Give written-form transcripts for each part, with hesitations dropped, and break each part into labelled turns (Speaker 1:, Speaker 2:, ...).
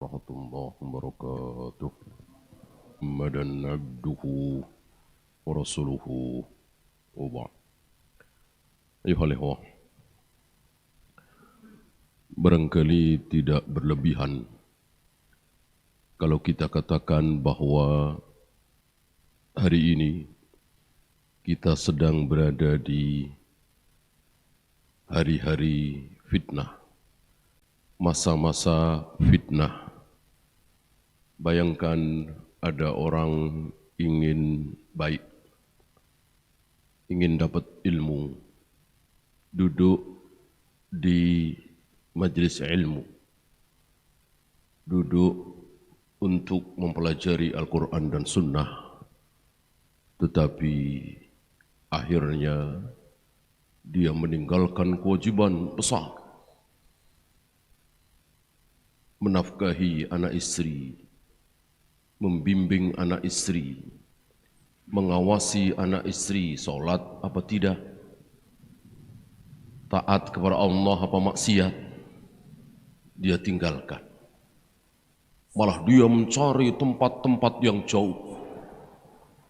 Speaker 1: warahmatullahi wabarakatuh. Muhammadan abduhu wa rasuluhu wa ba'd. Ayuhal ikhwah, barangkali tidak berlebihan kalau kita katakan bahwa hari ini kita sedang berada di hari-hari fitnah, masa-masa fitnah. Bayangkan ada orang ingin baik, ingin dapat ilmu, duduk di majelis ilmu, duduk untuk mempelajari Al-Quran dan Sunnah, tetapi akhirnya dia meninggalkan kewajiban besar, menafkahi anak istri, membimbing anak istri, mengawasi anak istri solat apa tidak, taat kepada Allah apa maksiat, dia tinggalkan. Malah dia mencari tempat-tempat yang jauh,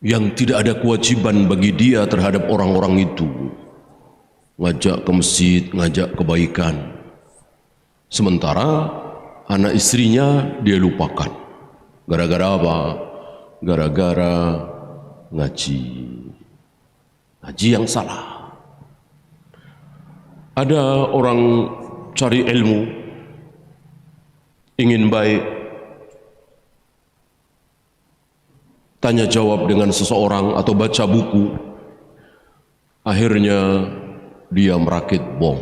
Speaker 1: yang tidak ada kewajiban bagi dia terhadap orang-orang itu. Ngajak ke masjid, ngajak kebaikan. Sementara anak istrinya dia lupakan. Gara-gara apa? Gara-gara ngaji. Ngaji yang salah. Ada orang cari ilmu, ingin baik, tanya jawab dengan seseorang atau baca buku, akhirnya dia merakit bom.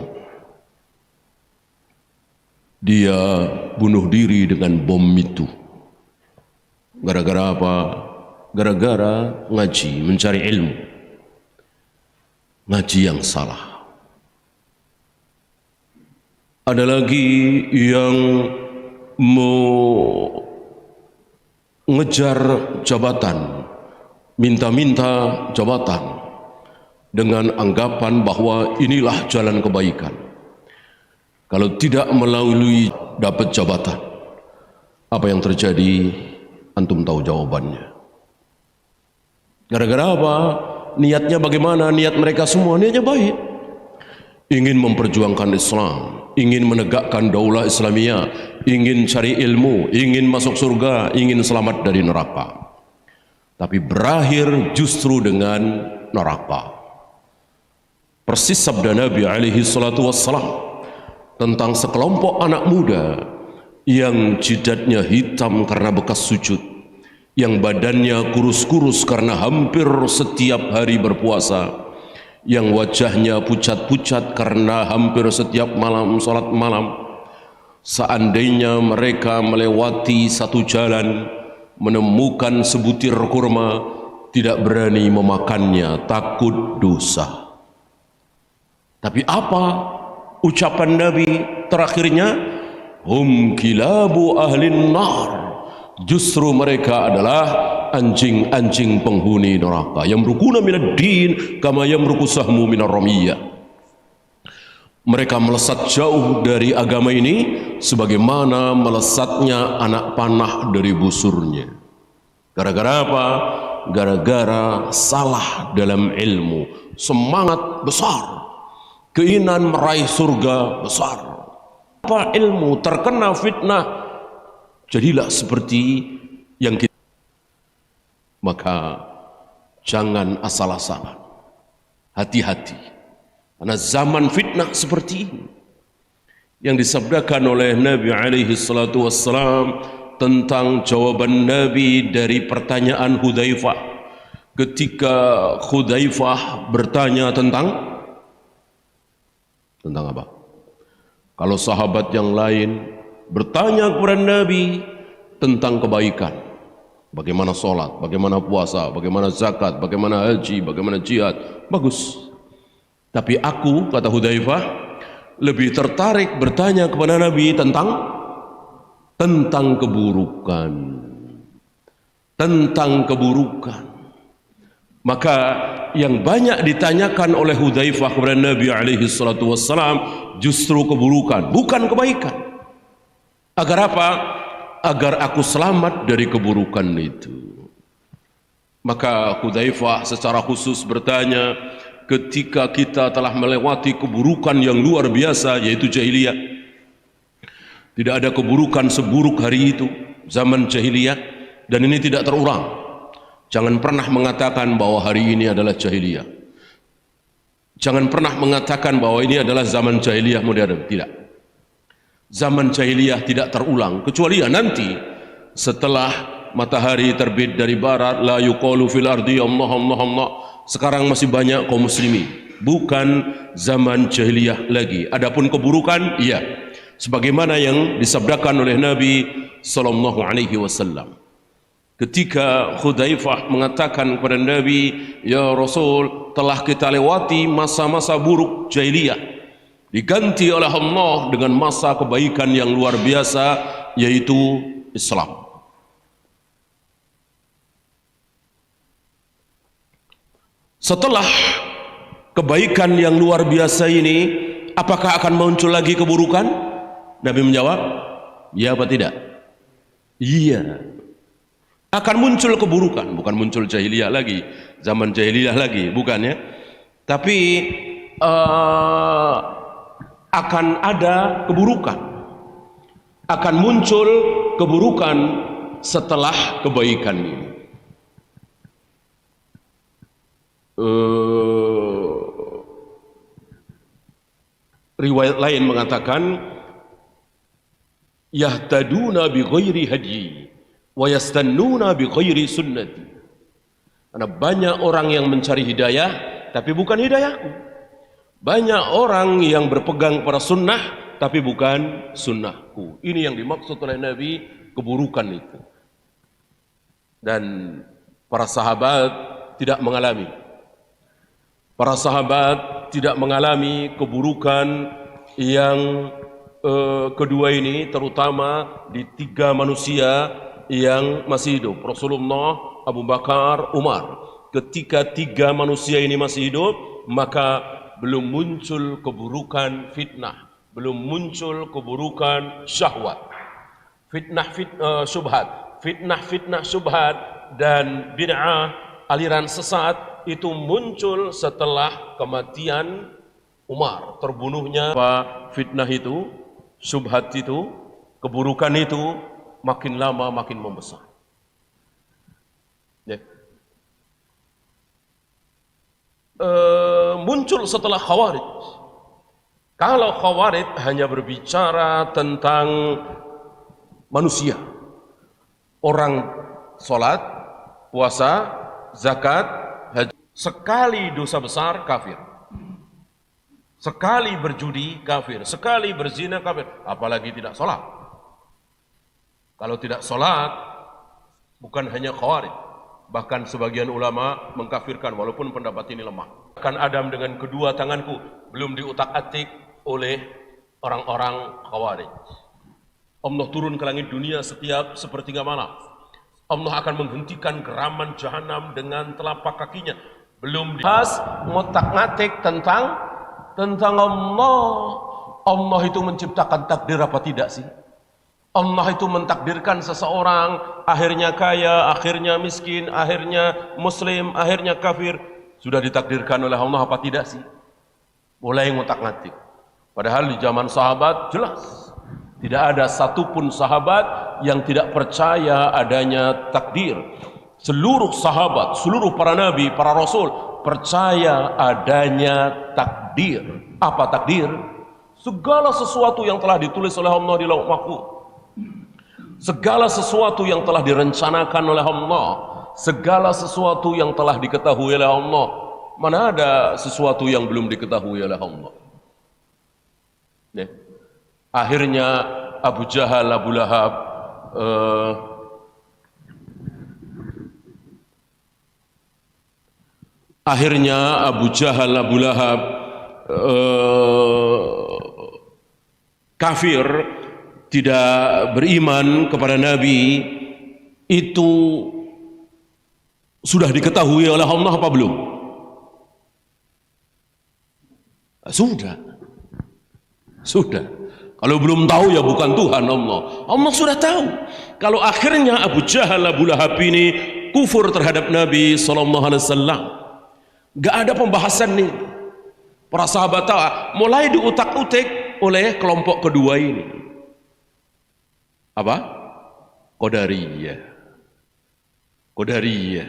Speaker 1: Dia bunuh diri dengan bom itu. Gara-gara apa? Gara-gara ngaji, mencari ilmu. Ngaji yang salah. Ada lagi yang mau ngejar jabatan, minta-minta jabatan, dengan anggapan bahwa inilah jalan kebaikan. Kalau tidak melalui dapat jabatan, apa yang terjadi? Antum tahu jawabannya. Gara-gara apa? Niatnya bagaimana? Niat mereka semua niatnya baik. Ingin memperjuangkan Islam, ingin menegakkan daulah Islamiyah, ingin cari ilmu, ingin masuk surga, ingin selamat dari neraka. Tapi berakhir justru dengan neraka. Persis sabda Nabi alaihi salatu wassalam tentang sekelompok anak muda yang jidatnya hitam karena bekas sujud, yang badannya kurus-kurus karena hampir setiap hari berpuasa, yang wajahnya pucat-pucat karena hampir setiap malam salat malam. Seandainya mereka melewati satu jalan, menemukan sebutir kurma, tidak berani memakannya, takut dosa. Tapi apa ucapan Nabi terakhirnya? Hum kilabu ahlin nar. Justru mereka adalah anjing-anjing penghuni neraka. Yamrukuna minad din kama yamruku sahmu minar ramiyah. Mereka melesat jauh dari agama ini sebagaimana melesatnya anak panah dari busurnya. Gara-gara apa? Gara-gara salah dalam ilmu. Semangat besar, keinginan meraih surga besar. Apa ilmu terkena fitnah, jadilah seperti yang kita. Maka jangan asal-asalan, hati-hati, karena zaman fitnah seperti ini yang disabdakan oleh Nabi alaihi salatu wassalam tentang jawaban Nabi dari pertanyaan Hudzaifah ketika Hudzaifah bertanya tentang apa? Kalau sahabat yang lain bertanya kepada Nabi tentang kebaikan, bagaimana sholat, bagaimana puasa, bagaimana zakat, bagaimana haji, bagaimana jihad, bagus. Tapi aku, kata Hudzaifah, lebih tertarik bertanya kepada Nabi tentang keburukan. Tentang keburukan. Maka yang banyak ditanyakan oleh Hudzaifah kepada Nabi alaihi salatu wassalam justru keburukan, bukan kebaikan. Agar apa? agar aku selamat dari keburukan itu. Maka Hudzaifah secara khusus bertanya, ketika kita telah melewati keburukan yang luar biasa yaitu jahiliyah, tidak ada keburukan seburuk hari itu, zaman jahiliyah, dan ini tidak terulang. Jangan pernah mengatakan bahwa hari ini adalah jahiliyah. Jangan pernah mengatakan bahwa ini adalah zaman jahiliyah modern. Tidak. Zaman jahiliyah tidak terulang, kecuali nanti setelah matahari terbit dari barat, la yuqalu fil ardi Allah Allah Allah. Sekarang masih banyak kaum muslimin. Bukan zaman jahiliyah lagi. Adapun keburukan, iya. Sebagaimana yang disabdakan oleh Nabi sallallahu alaihi wasallam. Ketika Hudzaifah mengatakan kepada Nabi, "Ya Rasul, telah kita lewati masa-masa buruk jahiliyah, diganti oleh Allah dengan masa kebaikan yang luar biasa, yaitu Islam." Setelah kebaikan yang luar biasa ini, apakah akan muncul lagi keburukan? Nabi menjawab, ya apa tidak? Iya. Akan muncul keburukan, bukan muncul jahiliyah lagi, zaman jahiliyah lagi, bukan ya. Tapi akan ada keburukan. Akan muncul keburukan setelah kebaikan ini. Riwayat lain mengatakan, yahtaduna bi ghairi hadyi wa yastannuna bi ghairi sunnati. Karena banyak orang yang mencari hidayah tapi bukan hidayahku. Banyak orang yang berpegang pada sunnah tapi bukan sunnahku. Ini yang dimaksud oleh Nabi, keburukan itu. Dan para sahabat tidak mengalami. Para sahabat tidak mengalami keburukan yang kedua ini, terutama di tiga manusia yang masih hidup, Rasulullah, Abu Bakar, Umar. Ketika tiga manusia ini masih hidup, maka belum muncul keburukan fitnah, belum muncul keburukan syahwat, fitnah syubhat dan bid'ah, aliran sesat itu muncul setelah kematian Umar, terbunuhnya fitnah itu, syubhat itu, keburukan itu makin lama makin membesar. Ya. Muncul setelah Khawarij. Kalau Khawarij hanya berbicara tentang manusia, orang sholat, puasa, zakat, haji, sekali dosa besar kafir, sekali berjudi kafir, sekali berzina kafir, apalagi tidak sholat. Kalau tidak sholat, bukan hanya Khawarij, bahkan sebagian ulama mengkafirkan, walaupun pendapat ini lemah. Kan Adam dengan kedua tanganku, belum diutak-atik oleh orang-orang Khawarij. Allah turun ke langit dunia setiap sepertiga malam. Allah akan menghentikan geraman jahanam dengan telapak kakinya. Belum dibahas ngotak-ngatik tentang Allah. Allah itu menciptakan takdir apa tidak sih? Allah itu mentakdirkan seseorang akhirnya kaya, akhirnya miskin, akhirnya muslim, akhirnya kafir. Sudah ditakdirkan oleh Allah apa tidak sih? Mulai ngotak-ngatik. Padahal di zaman sahabat jelas tidak ada satupun sahabat yang tidak percaya adanya takdir. Seluruh sahabat, seluruh para nabi, para rasul percaya adanya takdir. Apa takdir? Segala sesuatu yang telah ditulis oleh Allah di Lauh Mahfuz, segala sesuatu yang telah direncanakan oleh Allah, segala sesuatu yang telah diketahui oleh Allah. Mana ada sesuatu yang belum diketahui oleh Allah? Ya. Akhirnya Abu Jahal, Abu Lahab, akhirnya Abu Jahal, Abu Lahab kafir, tidak beriman kepada Nabi. Itu sudah diketahui oleh Allah apa belum? Sudah. Kalau belum tahu ya bukan Tuhan Allah. Allah sudah tahu. Kalau akhirnya Abu Jahal, Abu Lahab ini kufur terhadap Nabi SAW, gak ada pembahasan nih. Para sahabat tahu, mulai diutak-utik oleh kelompok kedua ini. Apa? Qadariyah. Qadariyah.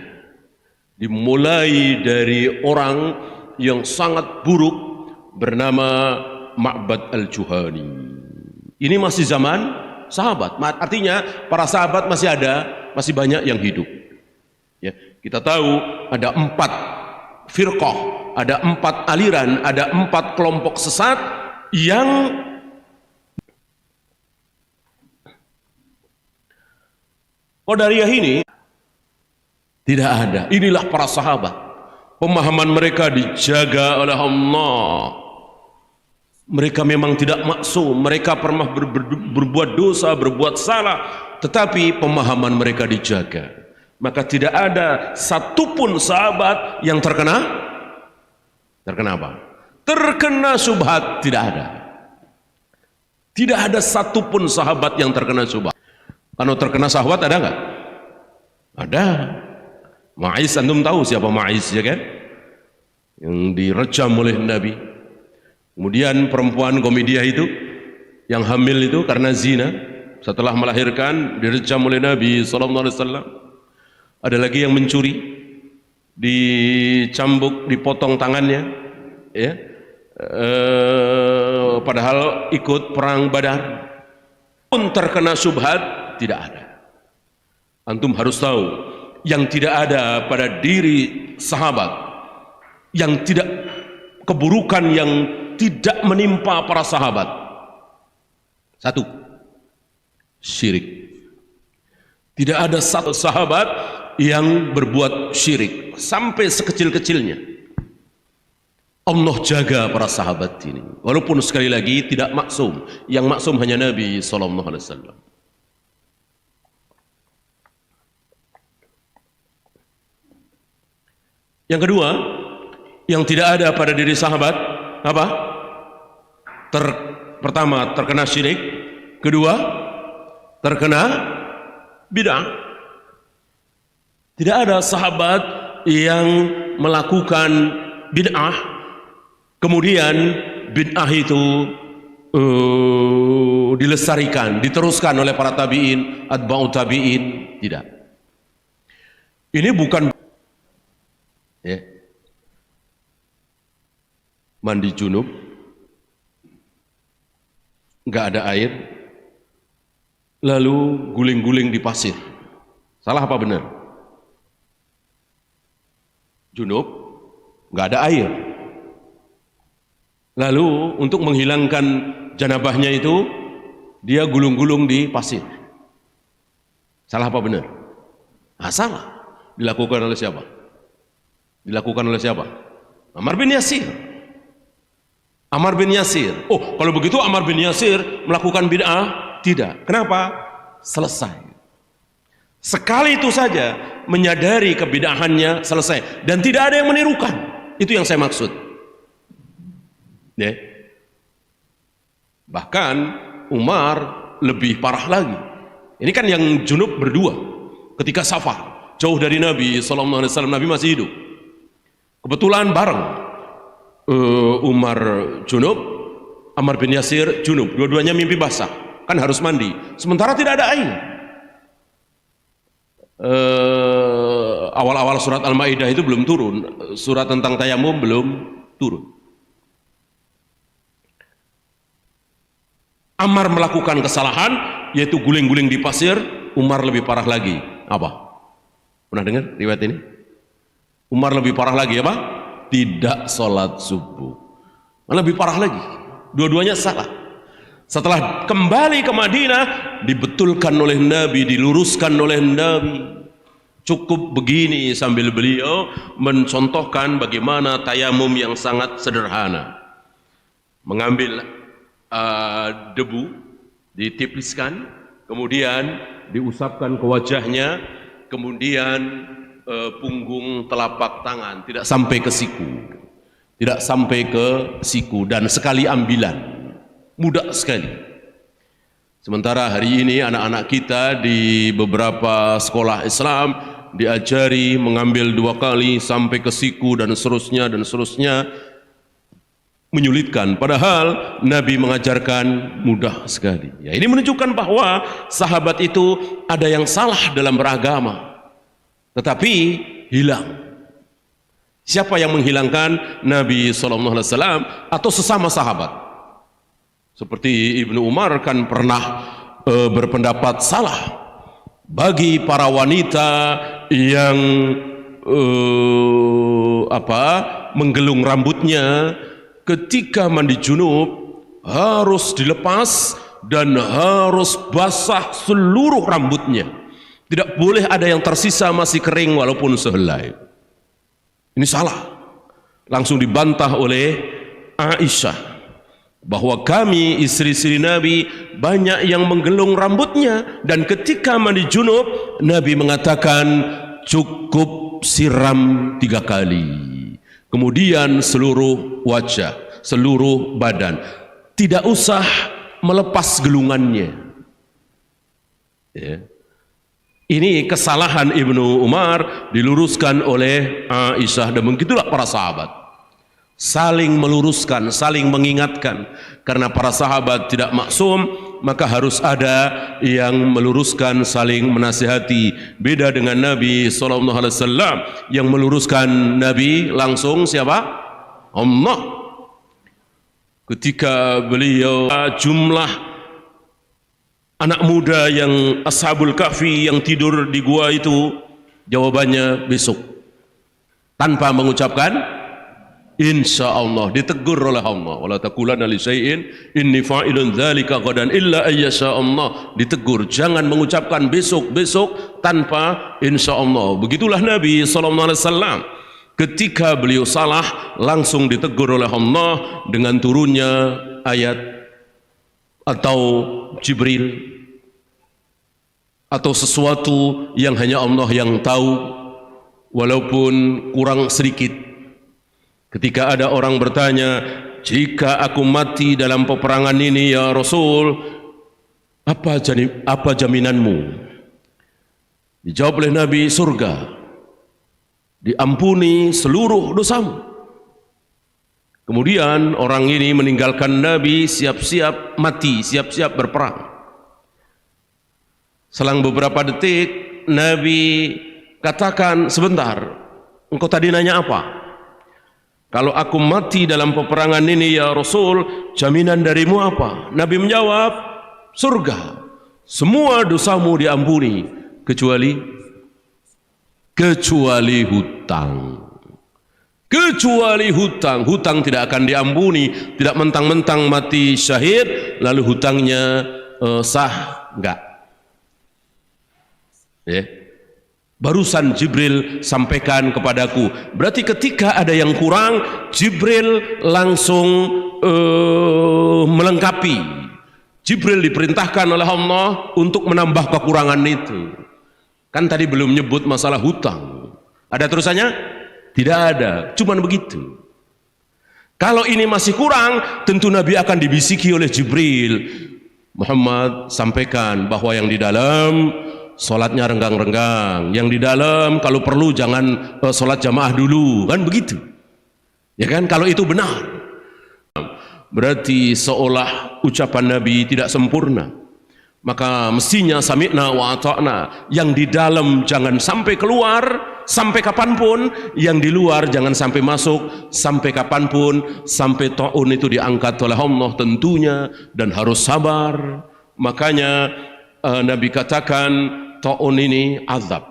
Speaker 1: Dimulai dari orang yang sangat buruk bernama Ma'bad al-Juhani. Ini masih zaman sahabat. Artinya para sahabat masih ada, masih banyak yang hidup. Ya, kita tahu ada 4 firqah, ada 4 aliran, ada 4 kelompok sesat yang Qadariyah ini tidak ada. Inilah para sahabat. Pemahaman mereka dijaga oleh Allah. Mereka memang tidak maksum, mereka pernah berbuat dosa, berbuat salah, tetapi pemahaman mereka dijaga. Maka tidak ada satupun sahabat yang terkena apa? Terkena syubhat, tidak ada. Tidak ada satupun sahabat yang terkena syubhat. Kalau terkena syahwat ada enggak? Ada. Ma'iz, antum tahu siapa Ma'iz, ya kan? Yang direjam oleh Nabi. Kemudian perempuan Komedia itu yang hamil itu karena zina, setelah melahirkan direjam oleh Nabi SAW. Ada lagi yang mencuri, dicambuk, dipotong tangannya, ya. Padahal ikut perang Badar. Pun terkena syubhat, tidak ada. Antum harus tahu, yang tidak ada pada diri sahabat, yang tidak, keburukan yang tidak menimpa para sahabat. 1, syirik. Tidak ada satu sahabat yang berbuat syirik sampai sekecil-kecilnya. Allah jaga para sahabat ini. Walaupun sekali lagi tidak maksum. Yang maksum hanya Nabi SAW. Yang kedua, yang tidak ada pada diri sahabat apa? Pertama, terkena syirik. Kedua, terkena bid'ah. Tidak ada sahabat yang melakukan bid'ah, kemudian bid'ah itu dilestarikan, diteruskan oleh para tabi'in, atba'u tabi'in. Tidak. Ini bukan ya. Mandi junub, nggak ada air, lalu guling-guling di pasir. Salah apa benar? Junub, nggak ada air. Lalu untuk menghilangkan janabahnya itu, dia gulung-gulung di pasir. Salah apa benar? Nah, salah. Dilakukan oleh siapa? Dilakukan oleh siapa? Ammar bin Yasir. Ammar bin Yasir. Oh, kalau begitu Ammar bin Yasir melakukan bid'ah? Tidak. Kenapa? Selesai. Sekali itu saja menyadari kebid'ahannya, selesai. Dan tidak ada yang menirukan. Itu yang saya maksud. Ya. Bahkan Umar lebih parah lagi. Ini kan yang junub berdua ketika safar, jauh dari Nabi SAW. Nabi masih hidup. Kebetulan bareng. Umar junub, Ammar bin Yasir junub, dua-duanya mimpi basah, kan harus mandi, sementara tidak ada air. Awal-awal surat Al-Maidah itu belum turun, surat tentang tayamum belum turun. Ammar melakukan kesalahan, yaitu guling-guling di pasir. Umar lebih parah lagi. Apa? Pernah dengar riwayat ini? Umar lebih parah lagi apa? Tidak sholat subuh. Lebih parah lagi. Dua-duanya salah. Setelah kembali ke Madinah, dibetulkan oleh Nabi, diluruskan oleh Nabi. Cukup begini sambil beliau mencontohkan bagaimana tayamum yang sangat sederhana. Mengambil debu, ditipliskan, kemudian diusapkan ke wajahnya, kemudian punggung telapak tangan, tidak sampai ke siku, tidak sampai ke siku, dan sekali ambilan, mudah sekali. Sementara hari ini anak-anak kita di beberapa sekolah Islam diajari mengambil 2 kali sampai ke siku dan seterusnya, menyulitkan. Padahal Nabi mengajarkan mudah sekali. Ya, ini menunjukkan bahwa sahabat itu ada yang salah dalam beragama, tetapi hilang. Siapa yang menghilangkan? Nabi SAW atau sesama sahabat. Seperti Ibnu Umar kan pernah berpendapat salah bagi para wanita yang menggelung rambutnya ketika mandi junub harus dilepas dan harus basah seluruh rambutnya. Tidak boleh ada yang tersisa masih kering walaupun sehelai. Ini salah. Langsung dibantah oleh Aisyah bahwa kami istri-istri Nabi banyak yang menggelung rambutnya, dan ketika mandi junub Nabi mengatakan cukup siram 3 kali, kemudian seluruh wajah, seluruh badan, tidak usah melepas gelungannya. Ya. Ini kesalahan Ibnu Umar diluruskan oleh Aisyah, dan begitulah para sahabat saling meluruskan, saling mengingatkan. Karena para sahabat tidak maksum, maka harus ada yang meluruskan, saling menasihati. Beda dengan Nabi SAW yang meluruskan Nabi langsung siapa? Allah. Ketika beliau jumlah anak muda yang Ashabul Kahfi yang tidur di gua itu, jawabannya besok, tanpa mengucapkan insya Allah, ditegur oleh Allah. Wala taqulanna li syai'in inni fa'ilun dzalika ghadan illa ayyasha Allah. Ditegur, jangan mengucapkan besok tanpa insya Allah. Begitulah Nabi SAW. Ketika beliau salah, langsung ditegur oleh Allah dengan turunnya ayat atau Jibril atau sesuatu yang hanya Allah yang tahu, walaupun kurang sedikit. Ketika ada orang bertanya, jika aku mati dalam peperangan ini ya Rasul, apa jaminanmu? Dijawab oleh Nabi, surga, diampuni seluruh dosamu. Kemudian orang ini meninggalkan Nabi, siap-siap mati, siap-siap berperang. Selang beberapa detik Nabi katakan, sebentar, engkau tadi nanya apa? Kalau aku mati dalam peperangan ini ya Rasul, jaminan darimu apa? Nabi menjawab, surga. Semua dosamu diampuni kecuali hutang. Kecuali hutang. Hutang tidak akan diampuni. Tidak mentang-mentang mati syahid lalu hutangnya sah, enggak. Barusan Jibril sampaikan kepadaku. Berarti ketika ada yang kurang, Jibril langsung melengkapi. Jibril diperintahkan oleh Allah untuk menambah kekurangan itu. Kan tadi belum nyebut masalah hutang. Ada terusannya? Tidak ada, cuman begitu. Kalau ini masih kurang, tentu Nabi akan dibisiki oleh Jibril. Muhammad, sampaikan bahwa yang di dalam sholatnya renggang-renggang, yang di dalam kalau perlu jangan sholat jamaah dulu, kan begitu ya kan? Kalau itu benar, berarti seolah ucapan Nabi tidak sempurna. Maka mestinya sami'na wa ata'na, yang di dalam jangan sampai keluar sampai kapanpun, yang di luar jangan sampai masuk sampai kapanpun, sampai ta'un itu diangkat oleh Allah tentunya, dan harus sabar. Makanya Nabi katakan ta'un ini azab.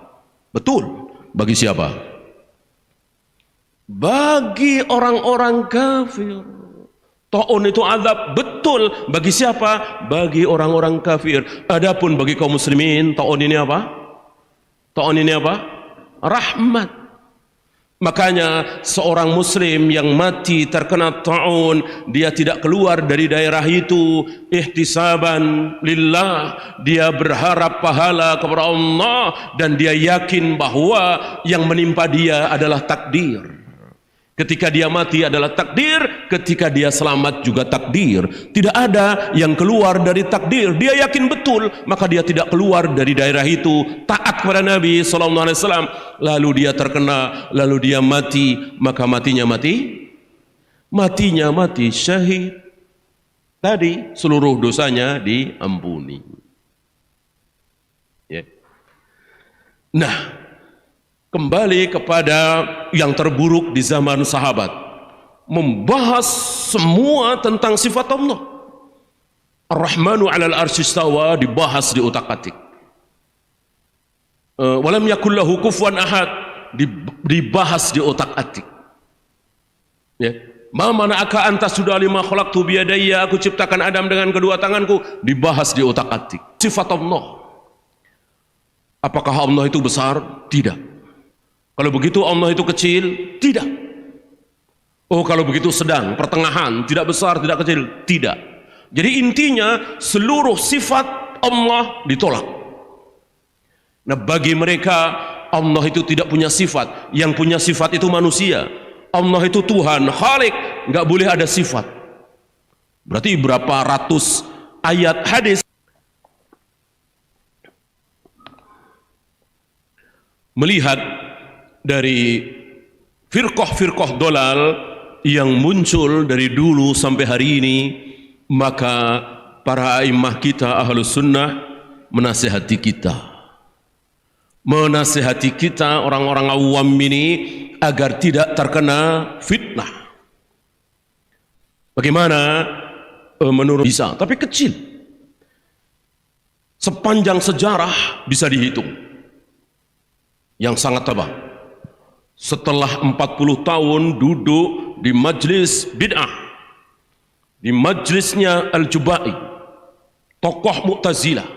Speaker 1: Betul. Bagi siapa? Bagi orang-orang kafir. Ta'un itu azab. Betul. Bagi siapa? Bagi orang-orang kafir. Adapun bagi kaum muslimin, ta'un ini apa? Ta'un ini apa? Rahmat. Makanya seorang muslim yang mati terkena ta'un, dia tidak keluar dari daerah itu ihtisaban lillah, dia berharap pahala kepada Allah, dan dia yakin bahwa yang menimpa dia adalah takdir. Ketika dia mati adalah takdir, ketika dia selamat juga takdir. Tidak ada yang keluar dari takdir. Dia yakin betul, maka dia tidak keluar dari daerah itu. Taat kepada Nabi SAW, lalu dia terkena, lalu dia mati, maka matinya mati syahid. Tadi seluruh dosanya diampuni. Ya. Nah, kembali kepada yang terburuk di zaman sahabat, membahas semua tentang sifat Allah. Ar-Rahmanu 'alal arsy istawa dibahas di utak-atik. Walam yakul lahu kufuwan ahad dibahas di otak-atik. Ya. Ma mana'aka anta sudah lima khalaqtu biyadayya, aku ciptakan Adam dengan kedua tanganku, dibahas di otak-atik. Sifat Allah. Apakah Allah itu besar? Tidak. Kalau begitu Allah itu kecil? Tidak. Oh, kalau begitu sedang, pertengahan, tidak besar, tidak kecil? Tidak. Jadi intinya seluruh sifat Allah ditolak. Nah, bagi mereka Allah itu tidak punya sifat. Yang punya sifat itu manusia. Allah itu Tuhan, Khalik, nggak boleh ada sifat. Berarti berapa ratus ayat hadis melihat dari firqah-firqah dolal yang muncul dari dulu sampai hari ini, maka para a'immah kita Ahlus Sunnah menasihati kita orang-orang awam ini agar tidak terkena fitnah. Bagaimana? Menurut bisa, tapi kecil. Sepanjang sejarah bisa dihitung. Yang sangat tebal. Setelah 40 tahun duduk di majlis bid'ah, di majlisnya Al-Jubai, tokoh Mu'tazilah,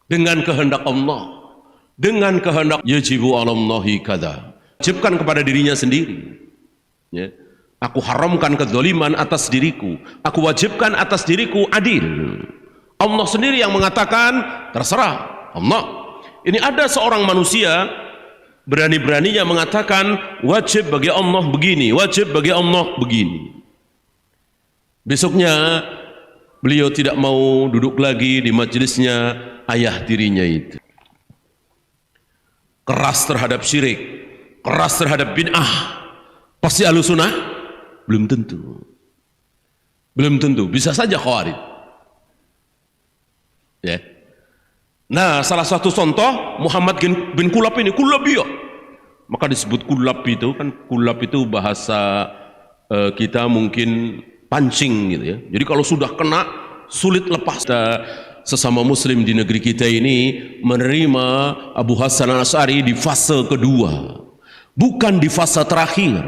Speaker 1: dengan kehendak Allah, dengan kehendak yajibu 'alallahi kadza, wajibkan kepada dirinya sendiri. Ya. Aku haramkan kezaliman atas diriku, aku wajibkan atas diriku adil. Allah sendiri yang mengatakan, terserah Allah. Ini ada seorang manusia berani-beraninya mengatakan wajib bagi Allah begini, wajib bagi Allah begini. Besoknya beliau tidak mau duduk lagi di majelisnya ayah tirinya itu. Keras terhadap syirik, keras terhadap bid'ah. Pasti Ahlus Sunnah? Belum tentu. Belum tentu, bisa saja Khawarij. Ya. Nah, salah satu contoh Muhammad bin Kulab ini, Kulabiyah. Maka disebut Kulab itu kan, Kulab itu bahasa kita mungkin pancing gitu ya. Jadi kalau sudah kena sulit lepas. Sesama muslim di negeri kita ini menerima Abu Hasan Al-Asy'ari di fase kedua, bukan di fase terakhir.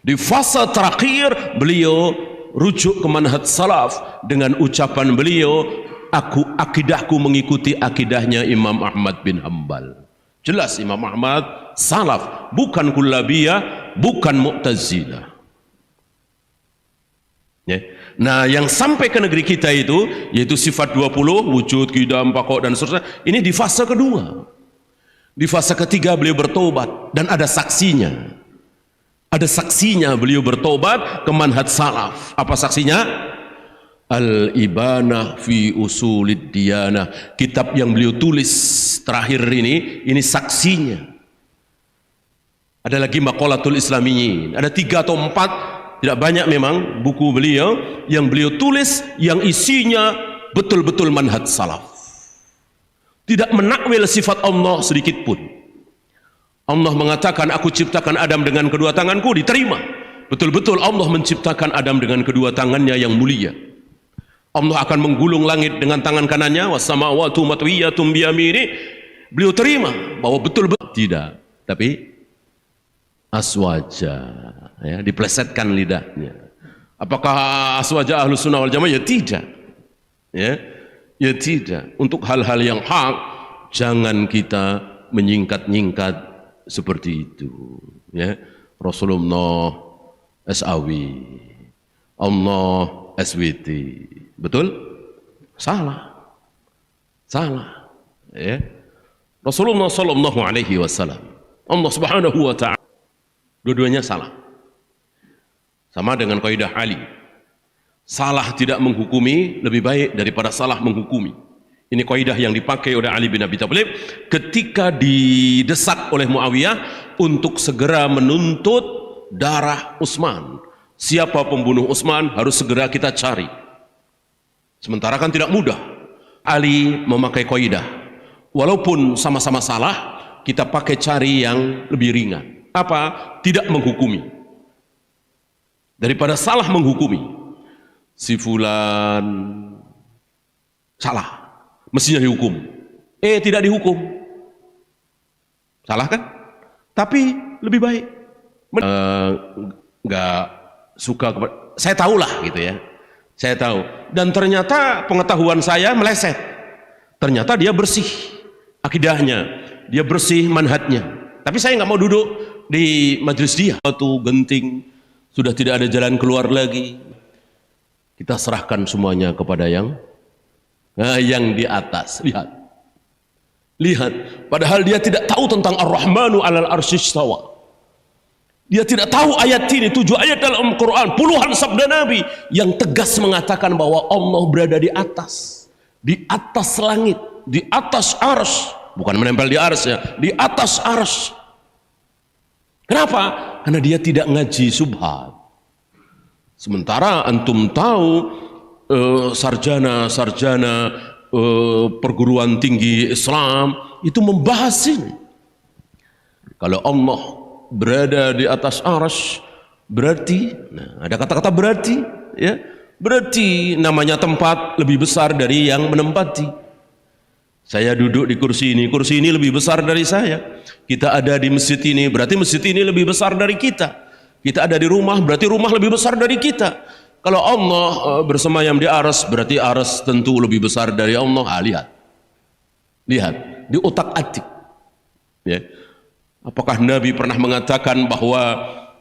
Speaker 1: Di fase terakhir beliau rujuk ke manhaj salaf dengan ucapan beliau, akidahku mengikuti akidahnya Imam Ahmad bin Hanbal. Jelas Imam Ahmad salaf, bukan kullabiyah, bukan mu'tazilah. Ya. Nah, yang sampai ke negeri kita itu, yaitu sifat 20, wujud, qidam, baqo, dan seterusnya, ini di fase kedua. Di fase ketiga beliau bertobat, dan ada saksinya. Ada saksinya beliau bertobat ke manhaj salaf. Apa saksinya? Al-Ibanah fi Usulid Diyanah. Kitab yang beliau tulis terakhir ini saksinya. Ada lagi Maqalatul Islamiyyin. Ada 3 atau 4, tidak banyak memang buku beliau yang beliau tulis yang isinya betul-betul manhaj salaf. Tidak menakwil sifat Allah sedikit pun. Allah mengatakan aku ciptakan Adam dengan kedua tanganku, diterima. Betul-betul Allah menciptakan Adam dengan kedua tangannya yang mulia. Allah akan menggulung langit dengan tangan kanannya, was-samawati matwiyatun biyamini. Beliau terima bahwa betul-betul tidak, tapi aswaja, ya, diplesetkan lidahnya. Apakah aswaja Ahlus Sunnah wal Jamaah? Ya tidak. Ya tidak. Untuk hal-hal yang hak jangan kita menyingkat-nyingkat seperti itu. Ya. Rasulullah SAW, Allah SWT. Betul? Salah. Ya. Rasulullah sallallahu alaihi wasallam, Allah Subhanahu wa ta'ala, dua-duanya salah. Sama dengan kaidah Ali. Salah tidak menghukumi lebih baik daripada salah menghukumi. Ini kaidah yang dipakai oleh Ali bin Abi Thalib ketika didesak oleh Muawiyah untuk segera menuntut darah Utsman. Siapa pembunuh Utsman harus segera kita cari. Sementara kan tidak mudah. Ali memakai kaidah. Walaupun sama-sama salah, kita pakai cari yang lebih ringan. Apa? Tidak menghukumi. Daripada salah menghukumi. Si fulan salah, mestinya dihukum. Tidak dihukum. Salah kan? Tapi lebih baik. Nggak suka kepada, saya tahulah gitu ya. Saya tahu. Dan ternyata pengetahuan saya meleset. Ternyata dia bersih akidahnya, dia bersih manhajnya. Tapi saya nggak mau duduk di majelis dia. Waktu genting, sudah tidak ada jalan keluar lagi. Kita serahkan semuanya kepada yang di atas. Lihat. Padahal dia tidak tahu tentang Ar-Rahmanu 'alal arsy istawa. Dia tidak tahu ayat ini, 7 ayat dalam Quran, puluhan sabda Nabi yang tegas mengatakan bahwa Allah berada di atas langit, di atas arsy, bukan menempel di arsy ya, di atas arsy. Kenapa? Karena dia tidak ngaji subhat. Sementara antum tahu sarjana perguruan tinggi Islam itu membahas ini. Kalau Allah berada di atas arsy, berarti, ada kata-kata berarti, ya, berarti namanya tempat lebih besar dari yang menempati. Saya duduk di kursi ini lebih besar dari saya. Kita ada di masjid ini, berarti masjid ini lebih besar dari kita. Kita ada di rumah, berarti rumah lebih besar dari kita. Kalau Allah bersemayam di arsy, berarti arsy tentu lebih besar dari Allah. Lihat, di otak-atik, ya. Apakah Nabi pernah mengatakan bahwa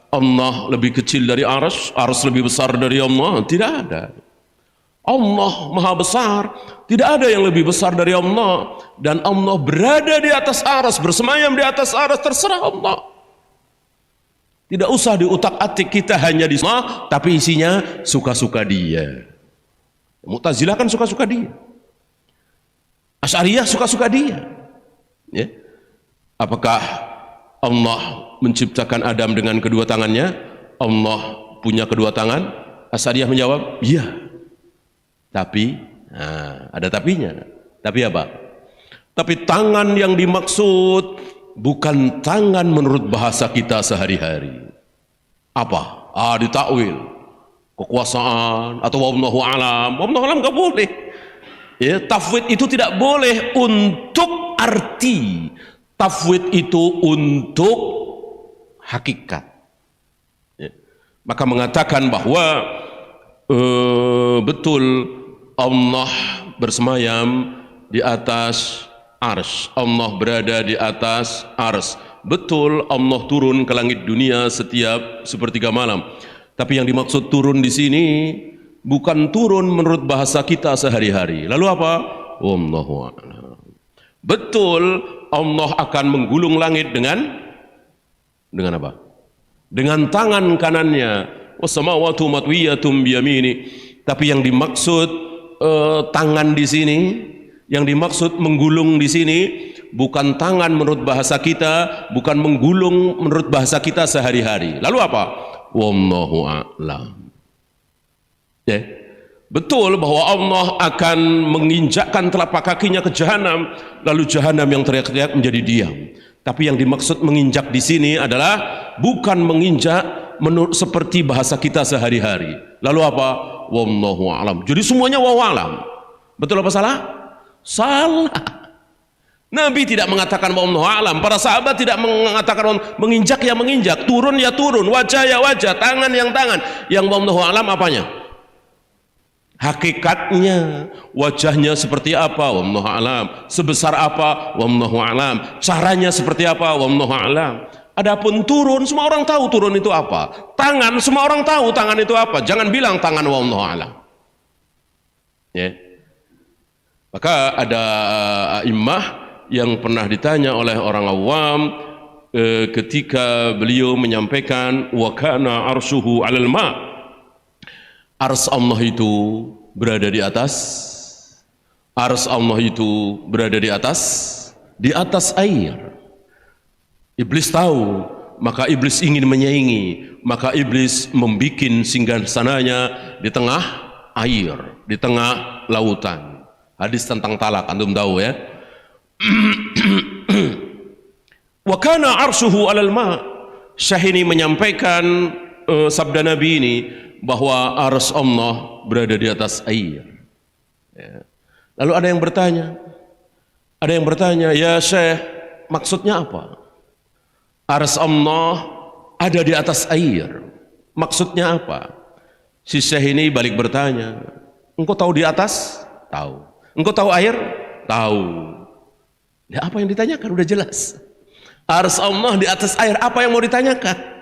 Speaker 1: Allah lebih kecil dari arsy lebih besar dari Allah? Tidak ada. Allah maha besar, tidak ada yang lebih besar dari Allah. Dan Allah berada di atas arsy, bersemayam di atas arsy, terserah Allah. Tidak usah diutak-atik, kita hanya di semua, tapi isinya suka-suka dia. Mu'tazilah kan suka-suka dia. Asy'ariyah suka-suka dia. Ya. Apakah Allah menciptakan Adam dengan kedua tangannya? Allah punya kedua tangan? Asy'ariyah menjawab, iya. Tapi, ada tapinya. Tapi apa? Tapi tangan yang dimaksud bukan tangan menurut bahasa kita sehari-hari. Apa? Ditakwil. Kekuasaan atau wallahu alam. Wallahu alam enggak boleh. Ya, tafwid itu tidak boleh untuk arti. Tafwid itu untuk hakikat. Ya. Maka mengatakan bahwa betul Allah bersemayam di atas arsy. Allah berada di atas arsy. Betul Allah turun ke langit dunia setiap sepertiga malam. Tapi yang dimaksud turun di sini bukan turun menurut bahasa kita sehari-hari. Lalu apa? Wallahu a'lam. Betul Allah akan menggulung langit dengan apa? Dengan tangan kanannya. Wassamawati matwiyatum biyamini. Tapi yang dimaksud tangan di sini, yang dimaksud menggulung di sini bukan tangan menurut bahasa kita, bukan menggulung menurut bahasa kita sehari-hari. Lalu apa? Wallahu a'lam. Ya. Betul bahwa Allah akan menginjakkan telapak kakinya ke jahanam, lalu jahanam yang teriak-teriak menjadi diam. Tapi yang dimaksud menginjak di sini adalah bukan menginjak menurut seperti bahasa kita sehari-hari. Lalu apa? Wallahu a'lam. Jadi semuanya wallahu a'lam. Betul apa salah? Salah. Nabi tidak mengatakan wallahu a'lam. Para sahabat tidak mengatakan menginjak ya menginjak, turun ya turun, wajah ya wajah, tangan yang tangan. Yang wallahu a'lam apanya? Hakikatnya, wajahnya seperti apa? Wallahu a'lam. Sebesar apa? Wallahu a'lam. Caranya seperti apa? Wallahu a'lam. Adapun turun, semua orang tahu turun itu apa. Tangan, semua orang tahu tangan itu apa. Jangan bilang tangan wallahu a'lam. Ya. Maka ada a'immah yang pernah ditanya oleh orang awam ketika beliau menyampaikan wa kana arshuhu 'alal ma'. Ars Allah itu berada di atas, ars Allah itu berada di atas air. Iblis tahu, maka iblis ingin menyaingi, maka iblis membikin singgasananya di tengah air, di tengah lautan. Hadis tentang talak, antum tahu ya. Wa kana arshuhu 'alal ma. Syahini menyampaikan sabda Nabi ini bahwa ars Allah berada di atas air. Ya. Lalu ada yang bertanya, ya Syekh, maksudnya apa? Ars Allah ada di atas air, maksudnya apa? Si Syekh ini balik bertanya, engkau tahu di atas? Tahu. Engkau tahu air? Tahu. Ya, apa yang ditanyakan? Udah jelas. Ars Allah di atas air, apa yang mau ditanyakan?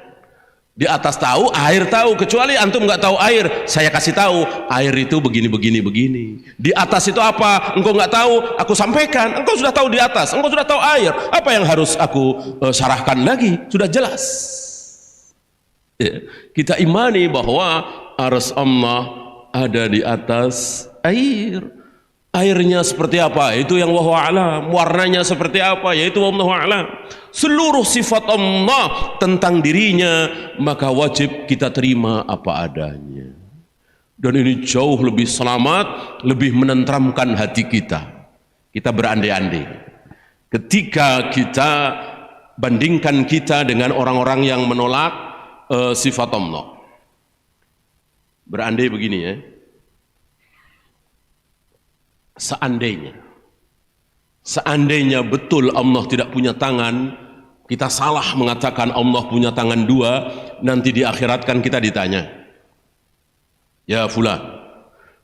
Speaker 1: Di atas tahu, air tahu. Kecuali antum nggak tahu air, saya kasih tahu air itu begini. Di atas itu apa? Engkau nggak tahu, aku sampaikan. Engkau sudah tahu di atas, engkau sudah tahu air. Apa yang harus aku syarahkan lagi? Sudah jelas. Ya. Kita imani bahwa ars Allah ada di atas air. Airnya seperti apa? Itu yang wallahu a'lam. Warnanya seperti apa? Yaitu wallahu a'lam. Seluruh sifat Allah tentang dirinya maka wajib kita terima apa adanya. Dan ini jauh lebih selamat, lebih menenteramkan hati kita. Kita berandai-andai. Ketika kita bandingkan kita dengan orang-orang yang menolak sifat Allah. Berandai begini ya. Seandainya betul Allah tidak punya tangan, kita salah mengatakan Allah punya tangan dua, nanti di akhirat kan kita ditanya, ya fulan,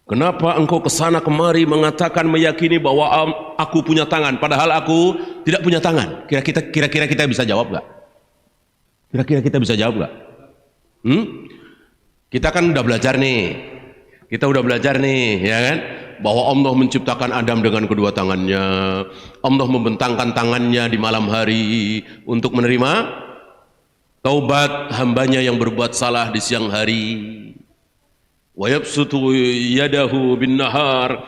Speaker 1: kenapa engkau kesana kemari mengatakan meyakini bahwa aku punya tangan, padahal aku tidak punya tangan? Kira-kira kita bisa jawab gak? Kira-kira kita bisa jawab gak? Kita kan udah belajar nih, ya kan? Bahwa Allah menciptakan Adam dengan kedua tangannya, Allah membentangkan tangannya di malam hari untuk menerima taubat hambanya yang berbuat salah di siang hari. Wa yabsutu yadahu bin nahar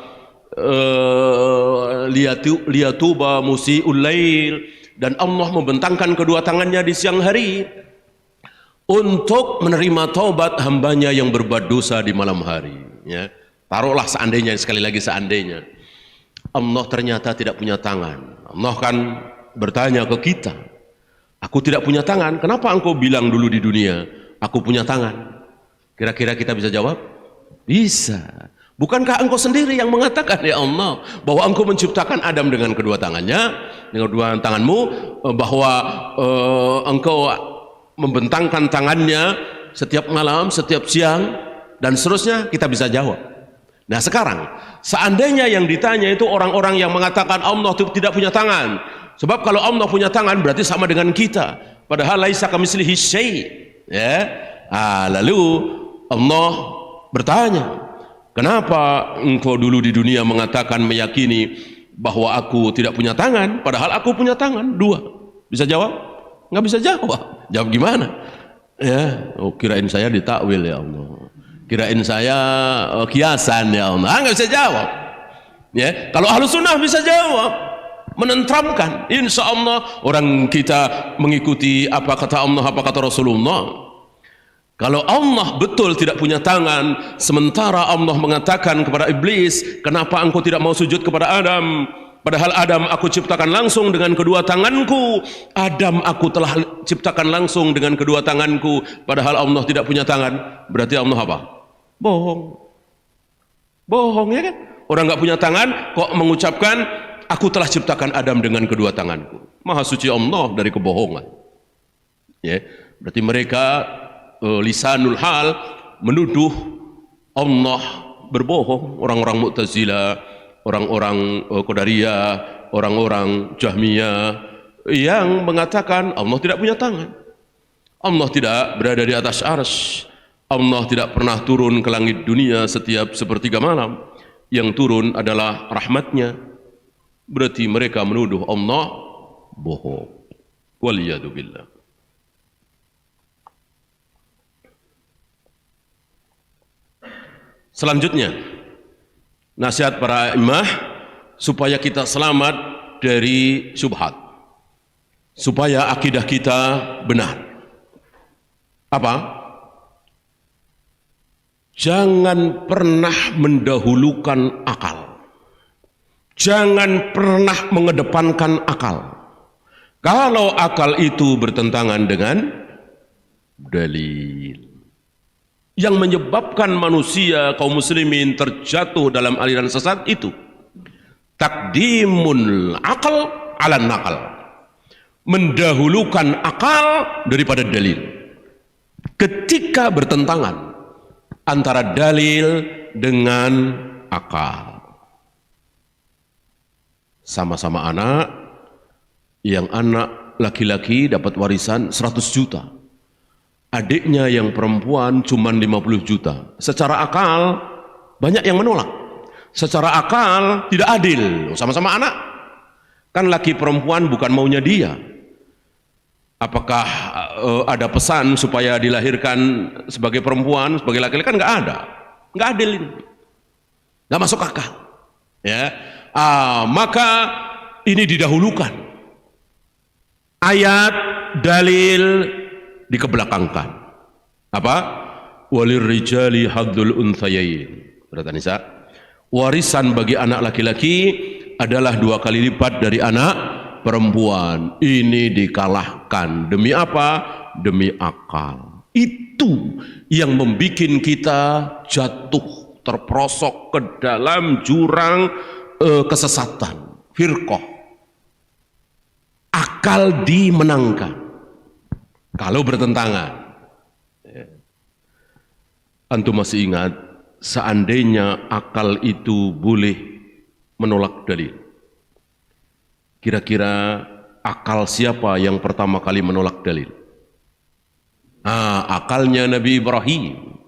Speaker 1: liyatuba musi'ul lail, dan Allah membentangkan kedua tangannya di siang hari untuk menerima taubat hambanya yang berbuat dosa di malam hari, ya. Taruhlah seandainya, sekali lagi seandainya Allah ternyata tidak punya tangan. Allah kan bertanya ke kita, aku tidak punya tangan, kenapa engkau bilang dulu di dunia aku punya tangan? Kira-kira kita bisa jawab? Bisa. Bukankah engkau sendiri yang mengatakan ya Allah bahwa engkau menciptakan Adam dengan kedua tangannya, dengan kedua tanganmu, bahwa engkau membentangkan tangannya setiap malam, setiap siang, dan seterusnya? Kita bisa jawab. Nah sekarang, seandainya yang ditanya itu orang-orang yang mengatakan Allah tidak punya tangan, sebab kalau Allah punya tangan berarti sama dengan kita, padahal laisa kamitslihi syai', ya. Lalu Allah bertanya, kenapa engkau dulu di dunia mengatakan meyakini bahwa aku tidak punya tangan, padahal aku punya tangan dua? Bisa jawab? Nggak bisa jawab. Jawab gimana? Ya, kirain saya ditakwil ya Allah. Kirain saya kiasan ya Allah. Nggak bisa jawab. Ya, kalau ahlu sunnah bisa jawab, menenteramkan. Insya Allah orang kita mengikuti apa kata Allah, apa kata Rasulullah. Kalau Allah betul tidak punya tangan, sementara Allah mengatakan kepada iblis, kenapa engkau tidak mau sujud kepada Adam? Padahal Adam aku ciptakan langsung dengan kedua tanganku. Adam aku telah ciptakan langsung dengan kedua tanganku. Padahal Allah tidak punya tangan. Berarti Allah apa? Bohong ya kan? Orang nggak punya tangan kok mengucapkan aku telah ciptakan Adam dengan kedua tanganku. Maha suci Allah dari kebohongan. Ya, berarti mereka lisanul hal menuduh Allah berbohong. Orang-orang Mu'tazilah, orang-orang Qadariyah, orang-orang Jahmiyah yang mengatakan Allah tidak punya tangan, Allah tidak berada di atas arsy, Allah tidak pernah turun ke langit dunia setiap sepertiga malam, yang turun adalah rahmatnya. Berarti mereka menuduh Allah bohong. Waliyadu billah. Selanjutnya, nasihat para imam supaya kita selamat dari syubhat, supaya akidah kita benar. Apa? Jangan pernah mendahulukan akal. Jangan pernah mengedepankan akal. Kalau akal itu bertentangan dengan dalil. Yang menyebabkan manusia kaum muslimin terjatuh dalam aliran sesat itu takdimul akal ala nakal, mendahulukan akal daripada dalil ketika bertentangan antara dalil dengan akal. Sama-sama anak, yang anak laki-laki dapat warisan 100 juta, adiknya yang perempuan cuma 50 juta. Secara akal banyak yang menolak. Secara akal tidak adil. Sama-sama anak. Kan laki perempuan bukan maunya dia. Apakah ada pesan supaya dilahirkan sebagai perempuan, sebagai laki-laki? Kan nggak ada. Nggak adil ini. Nggak masuk akal. Ya. Maka ini didahulukan. Ayat, dalil dikebelakangkan. Apa? Walir rijali hadzul unthayain. Surat An-Nisa. Warisan bagi anak laki-laki adalah 2 kali lipat dari anak perempuan. Ini dikalahkan. Demi apa? Demi akal. Itu yang membuat kita jatuh, terperosok ke dalam jurang kesesatan, firqah. Akal dimenangkan kalau bertentangan. Antum masih ingat, seandainya akal itu boleh menolak dalil, kira-kira akal siapa yang pertama kali menolak dalil? Akalnya Nabi Ibrahim.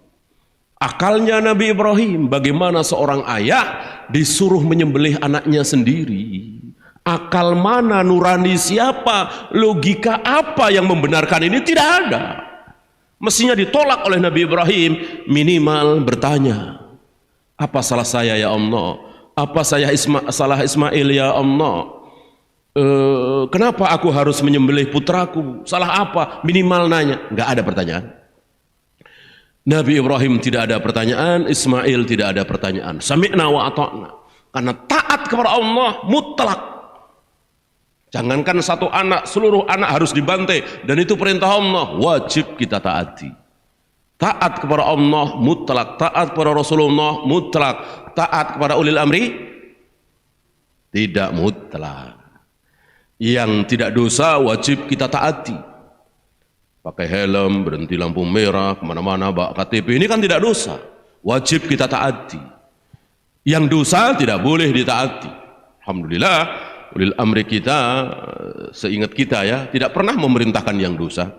Speaker 1: Akalnya Nabi Ibrahim. Bagaimana seorang ayah disuruh menyembelih anaknya sendiri? Akal mana, nurani siapa, logika apa yang membenarkan ini? Tidak ada. Mestinya ditolak oleh Nabi Ibrahim. Minimal bertanya, apa salah saya ya Allah? Apa salah Ismail ya Allah? Kenapa aku harus menyembelih putraku? Salah apa? Minimal nanya. Enggak ada pertanyaan. Nabi Ibrahim tidak ada pertanyaan, Ismail tidak ada pertanyaan. Sami'na wa ata'na. Karena taat kepada Allah mutlak. Jangankan satu anak, seluruh anak harus dibantai, dan itu perintah Allah, wajib kita taati. Taat kepada Allah mutlak, taat kepada Rasulullah mutlak, taat kepada ulil amri tidak mutlak. Yang tidak dosa wajib kita taati. Pakai helm, berhenti lampu merah, kemana-mana, bawa KTP, ini kan tidak dosa, wajib kita taati. Yang dosa tidak boleh ditaati. Alhamdulillah, ulil amri kita, seingat kita ya, tidak pernah memerintahkan yang dosa.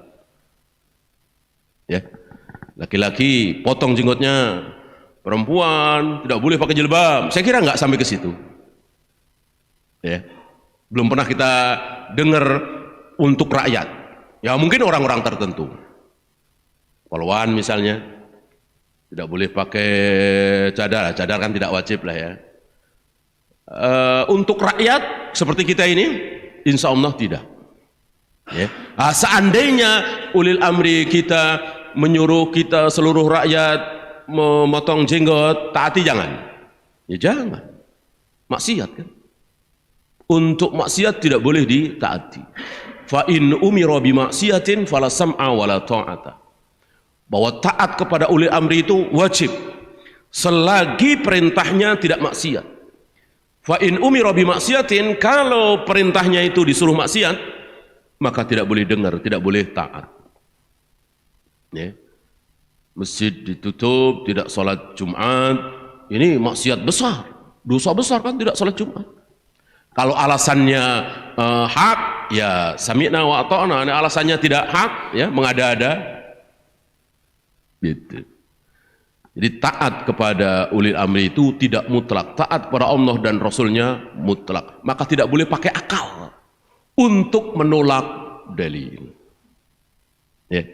Speaker 1: Ya, laki-laki potong jenggotnya, perempuan tidak boleh pakai jilbab. Saya kira nggak sampai ke situ. Ya, belum pernah kita dengar untuk rakyat. Ya mungkin orang-orang tertentu, polwan misalnya, tidak boleh pakai cadar. Cadar kan tidak wajib lah ya. Untuk rakyat seperti kita ini, insya Allah tidak. Ya. Seandainya ulil amri kita menyuruh kita seluruh rakyat memotong jenggot, taati jangan. Ya jangan. Maksiat kan. Untuk maksiat tidak boleh ditaati. Fa in umira bi maksiatin fala sam'a wala ta'ata. Bahwa taat kepada ulil amri itu wajib selagi perintahnya tidak maksiat. Fa in umira bi maksiatin, kalau perintahnya itu disuruh maksiat, maka tidak boleh dengar, tidak boleh taat. Ya. Masjid ditutup, tidak salat Jumat, ini maksiat besar, dosa besar kan tidak salat Jumat. Kalau alasannya hak, ya sami'na wa ata'na. Alasannya tidak hak, ya mengada-ada. Gitu. Jadi taat kepada ulil amri itu tidak mutlak. Taat kepada Allah dan Rasulnya mutlak. Maka tidak boleh pakai akal untuk menolak dalil. Ya.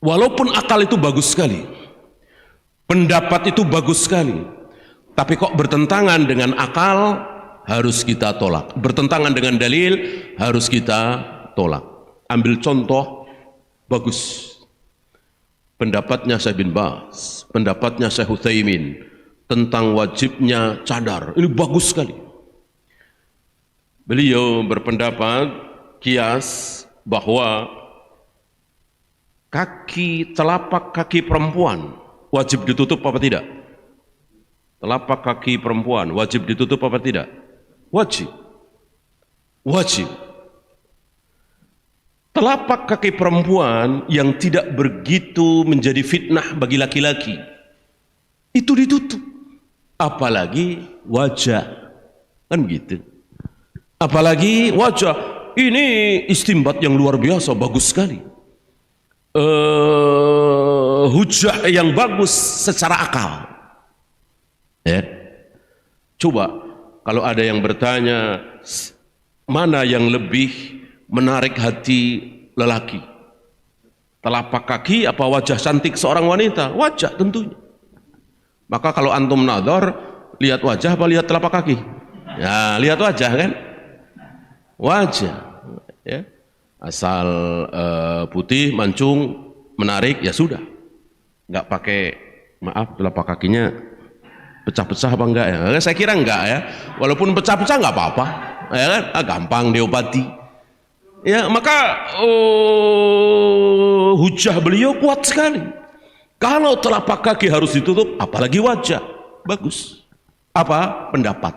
Speaker 1: Walaupun akal itu bagus sekali, pendapat itu bagus sekali, tapi kok bertentangan dengan akal, harus kita tolak. Bertentangan dengan dalil, harus kita tolak. Ambil contoh bagus, pendapatnya Syekh bin Baz, pendapatnya Syekh Utsaimin tentang wajibnya cadar. Ini bagus sekali. Beliau berpendapat kias bahwa telapak kaki perempuan wajib ditutup apa tidak? Telapak kaki perempuan wajib ditutup apa tidak? Wajib. Wajib. Telapak kaki perempuan yang tidak begitu menjadi fitnah bagi laki-laki, itu ditutup. Apalagi wajah. Kan begitu. Apalagi wajah. Ini istimbat yang luar biasa, bagus sekali. Hujah yang bagus secara akal. Ya. Coba kalau ada yang bertanya, mana yang lebih menarik hati lelaki? Telapak kaki apa wajah cantik seorang wanita? Wajah tentunya. Maka kalau antum nadhar, lihat wajah apa lihat telapak kaki? Ya, lihat wajah kan? Wajah. Ya. Asal putih, mancung, menarik, ya sudah. Enggak pakai, maaf, telapak kakinya pecah-pecah apa enggak ya? Saya kira enggak ya. Walaupun pecah-pecah enggak apa-apa, ya kan? Gampang diobati. Ya, maka hujah beliau kuat sekali. Kalau telapak kaki harus ditutup, apalagi wajah, bagus. Apa? Pendapat.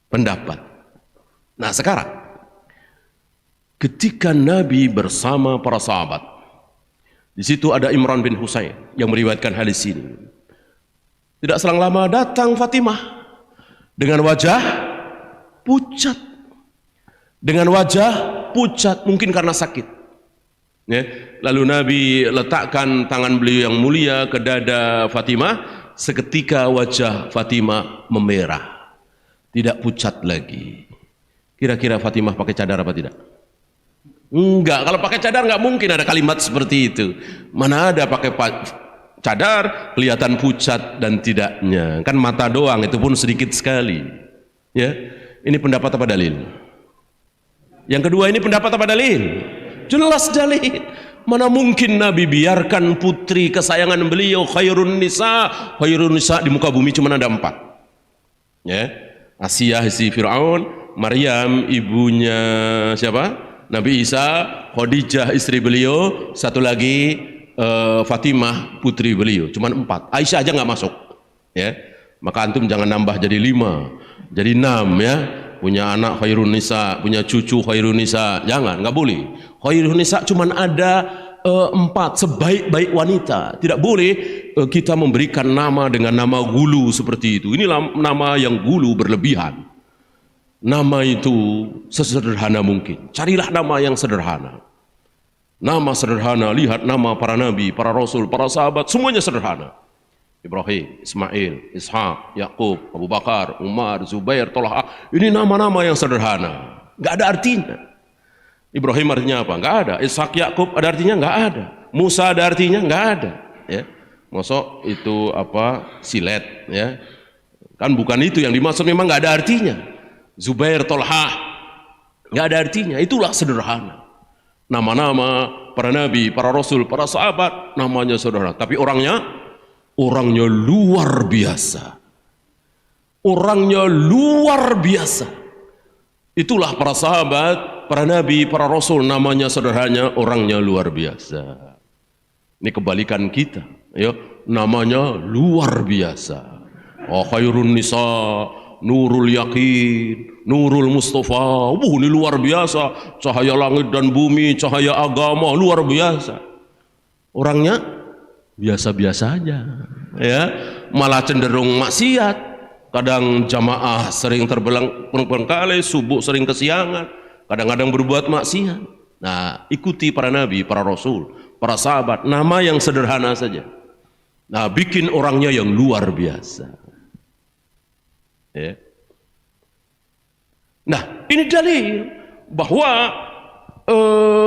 Speaker 1: Pendapat. Nah, sekarang ketika Nabi bersama para sahabat, di situ ada Imran bin Husain yang meriwayatkan hadis ini. Tidak selang lama datang Fatimah dengan wajah pucat. Dengan wajah pucat, mungkin karena sakit. Ya. Lalu Nabi letakkan tangan beliau yang mulia ke dada Fatimah. Seketika wajah Fatimah memerah, tidak pucat lagi. Kira-kira Fatimah pakai cadar apa tidak? Enggak, kalau pakai cadar enggak mungkin ada kalimat seperti itu. Mana ada pakai cadar kelihatan pucat dan tidaknya. Kan mata doang, itu pun sedikit sekali. Ya, ini pendapat apa dalil? Yang kedua, ini pendapat apa dalil? Jelas dalil. Mana mungkin Nabi biarkan putri kesayangan beliau khairun nisa di muka bumi cuma ada 4. Ya, Asiyah istri Fir'aun, Maryam ibunya siapa? Nabi Isa, Khadijah istri beliau, satu lagi Fatimah putri beliau, cuma 4. Aisyah aja nggak masuk. Ya, maka antum jangan nambah jadi 5, jadi 6 ya. Punya anak khairun nisa, punya cucu khairun nisa, jangan, nggak boleh. Khairun nisa cuma ada 4, sebaik-baik wanita. Tidak boleh kita memberikan nama dengan nama gulu seperti itu. Ini nama yang gulu berlebihan. Nama itu sesederhana mungkin. Carilah nama yang sederhana. Nama sederhana, lihat nama para nabi, para rasul, para sahabat, semuanya sederhana. Ibrahim, Ismail, Ishak, Yakub, Abu Bakar, Umar, Zubair, Tolha. Ini nama-nama yang sederhana, nggak ada artinya. Ibrahim artinya apa? Nggak ada. Ishak, Yakub ada artinya? Nggak ada. Musa ada artinya? Nggak ada. Ya, masuk itu apa? Silet, ya. Kan bukan itu yang dimaksud, memang nggak ada artinya. Zubair, Tolha, nggak ada artinya. Itulah sederhana. Nama-nama para nabi, para rasul, para sahabat, namanya sederhana. Tapi orangnya luar biasa. Orangnya luar biasa. Itulah para sahabat, para nabi, para rasul, namanya sederhana, orangnya luar biasa. Ini kebalikan kita, ya. Namanya luar biasa. Oh, khairun nisa, nurul yakin, nurul mustafa. Ini luar biasa. Cahaya langit dan bumi, cahaya agama, luar biasa. Orangnya biasa-biasa aja, ya, malah cenderung maksiat. Kadang jamaah sering terbengkalai, subuh sering kesiangan, kadang-kadang berbuat maksiat. Nah, ikuti para nabi, para rasul, para sahabat, nama yang sederhana saja. Nah, bikin orangnya yang luar biasa. Ya. Nah, ini dalil bahwa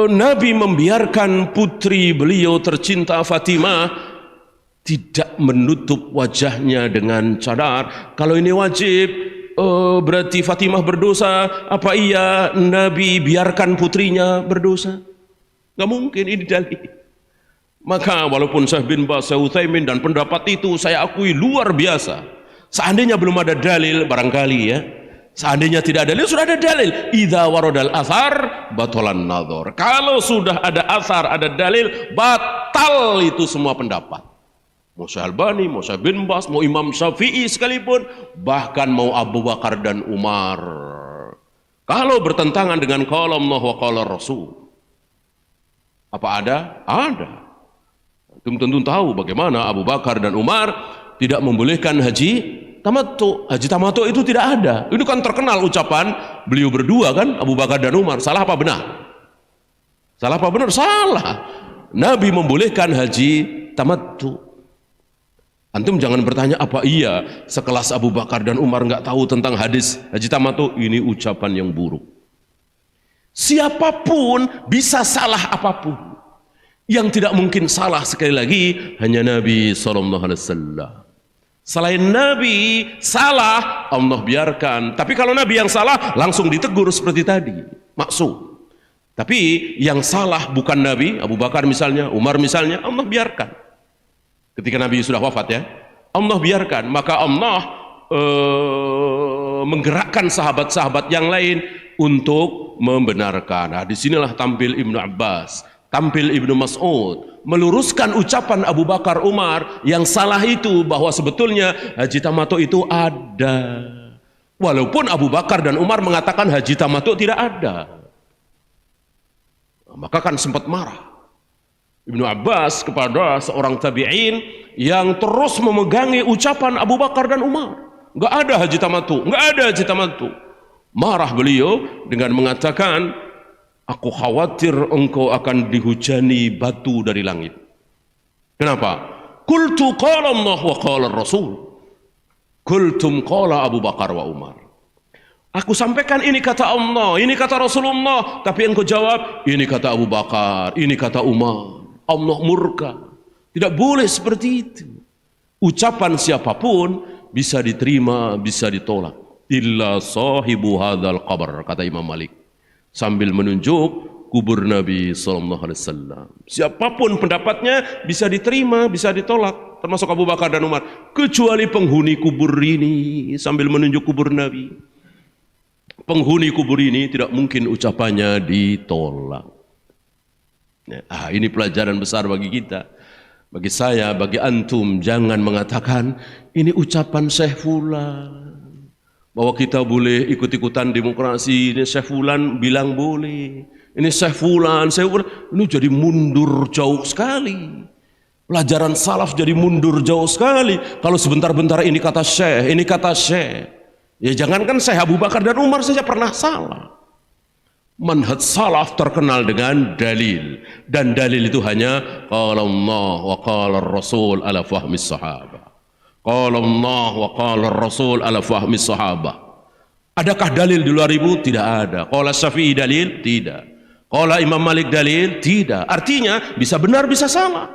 Speaker 1: Nabi membiarkan putri beliau tercinta Fatimah tidak menutup wajahnya dengan cadar. Kalau ini wajib, berarti Fatimah berdosa. Apa iya Nabi biarkan putrinya berdosa? Gak mungkin, ini dalil. Maka walaupun Syekh bin Baz, Syekh Utsaimin dan pendapat itu saya akui luar biasa. Seandainya belum ada dalil, barangkali ya. Seandainya tidak ada dalil, sudah ada dalil. Idza waradal athar batalan nadhar. Kalau sudah ada athar, ada dalil, batal itu semua pendapat. Mau Syekh Albani, mau Syekh bin Baz, mau Imam Syafi'i sekalipun, bahkan mau Abu Bakar dan Umar. Kalau bertentangan dengan qala Allah wa qala Rasul. Apa ada? Ada. Tentu tahu bagaimana Abu Bakar dan Umar tidak membolehkan haji tamattu. Haji tamattu itu tidak ada. Ini kan terkenal ucapan beliau berdua kan, Abu Bakar dan Umar. Salah apa benar? Salah apa benar? Salah. Nabi membolehkan haji tamattu. Antum jangan bertanya apa iya sekelas Abu Bakar dan Umar nggak tahu tentang hadis haji tamattu. Ini ucapan yang buruk. Siapapun bisa salah apapun. Yang tidak mungkin salah sekali lagi hanya Nabi SAW. Selain Nabi salah, Allah biarkan. Tapi kalau Nabi yang salah langsung ditegur seperti tadi, maksud. Tapi yang salah bukan Nabi, Abu Bakar misalnya, Umar misalnya, Allah biarkan. Ketika Nabi sudah wafat ya, Allah biarkan. Maka Allah menggerakkan sahabat-sahabat yang lain untuk membenarkan. Nah, disinilah tampil Ibnu Abbas, tampil Ibnu Mas'ud, meluruskan ucapan Abu Bakar Umar yang salah itu, bahwa sebetulnya haji tamattu itu ada. Walaupun Abu Bakar dan Umar mengatakan haji tamattu tidak ada. Maka kan sempat marah Ibnu Abbas kepada seorang tabi'in yang terus memegangi ucapan Abu Bakar dan Umar. Enggak ada haji tamattu, enggak ada haji tamattu. Marah beliau dengan mengatakan, aku khawatir engkau akan dihujani batu dari langit. Kenapa? Qultu qala Allah wa qala Rasul. Qultum qala Abu Bakar wa Umar. Aku sampaikan ini kata Allah, ini kata Rasulullah, tapi engkau jawab ini kata Abu Bakar, ini kata Umar. Allah murka. Tidak boleh seperti itu. Ucapan siapapun bisa diterima, bisa ditolak. Illa sahibu hadzal qabr, kata Imam Malik, sambil menunjuk kubur Nabi SAW. Siapapun pendapatnya bisa diterima, bisa ditolak, termasuk Abu Bakar dan Umar, kecuali penghuni kubur ini, sambil menunjuk kubur Nabi. Penghuni kubur ini tidak mungkin ucapannya ditolak. Ini pelajaran besar bagi kita, bagi saya, bagi antum. Jangan mengatakan ini ucapan Syekh Fulan, bahwa kita boleh ikut-ikutan demokrasi. Ini Syekh Fulan bilang boleh, ini Syekh Fulan, ini jadi mundur jauh sekali. Pelajaran salaf jadi mundur jauh sekali. Kalau sebentar-bentar ini kata Syekh, ini kata Syekh. Ya jangankan Syekh, Abu Bakar dan Umar saja pernah salah. Manhaj salaf terkenal dengan dalil, dan dalil itu hanya qala Allah wa qala Rasul ala fahmi sahabah. Qala Allah wa qala Rasul ala fahmi sahabah. Adakah dalil di luar itu? Tidak ada. Qala Syafi'i dalil? Tidak. Qala Imam Malik dalil? Tidak. Artinya bisa benar bisa salah.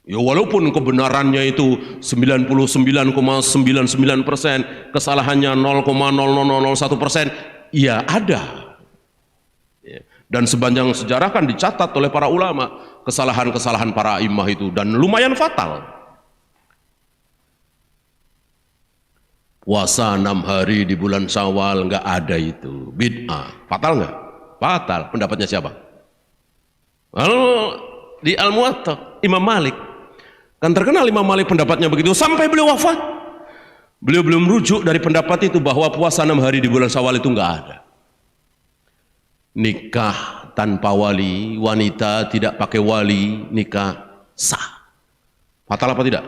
Speaker 1: Ya walaupun kebenarannya itu 99,99%, kesalahannya 0,0001%, ya ada. Dan sepanjang sejarah kan dicatat oleh para ulama kesalahan-kesalahan para imam itu, dan lumayan fatal. Puasa 6 hari di bulan Syawal nggak ada itu, bid'ah. Fatal nggak? Fatal. Pendapatnya siapa? Lalu di Al-Muwatta Imam Malik, kan terkenal Imam Malik pendapatnya begitu sampai beliau wafat. Beliau belum rujuk dari pendapat itu, bahwa puasa 6 hari di bulan Syawal itu nggak ada. Nikah tanpa wali, wanita tidak pakai wali, nikah sah. Fatal apa tidak?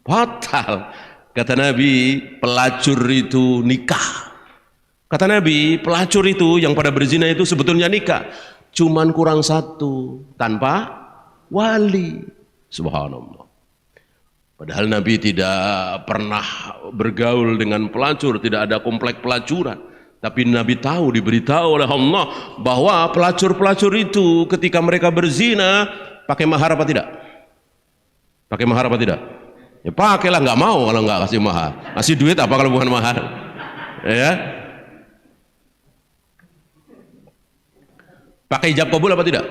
Speaker 1: Fatal. Kata Nabi, pelacur itu nikah. Kata Nabi, pelacur itu yang pada berzina itu sebetulnya nikah, cuman kurang satu, tanpa wali. Subhanallah. Padahal Nabi tidak pernah bergaul dengan pelacur, tidak ada komplek pelacuran. Tapi Nabi tahu, diberitahu oleh Allah bahwa pelacur-pelacur itu ketika mereka berzina pakai mahar apa tidak? Pakai mahar apa tidak? Ya pakailah, nggak mau kalau nggak kasih mahar. Kasih duit apa kalau bukan mahar? Ya. Pakai hijab kabul apa tidak?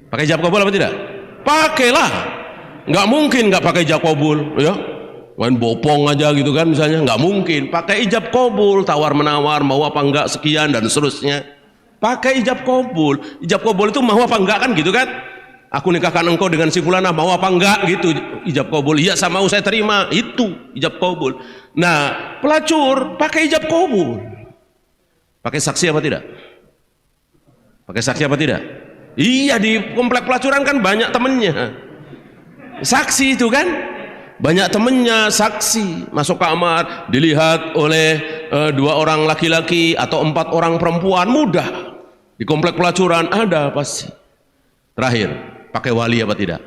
Speaker 1: Pakai hijab kabul apa tidak? Pakailah. Nggak mungkin nggak pakai hijab kabul, ya. Main bopong aja gitu kan misalnya, nggak mungkin. Pakai ijab kabul, tawar menawar, mau apa enggak sekian dan seterusnya. Pakai ijab kabul. Ijab kabul itu mau apa enggak kan gitu kan? Aku nikahkan engkau dengan si fulanah, mau apa enggak gitu. Ijab kabul, iya sama saya terima, itu ijab kabul. Nah, pelacur pakai ijab kabul. Pakai saksi apa tidak? Pakai saksi apa tidak? Iya, di komplek pelacuran kan banyak temennya. Saksi itu kan? Banyak temennya, saksi masuk kamar dilihat oleh 2 orang laki-laki atau 4 orang perempuan, mudah. Di komplek pelacuran ada pasti. Terakhir, pakai wali apa tidak?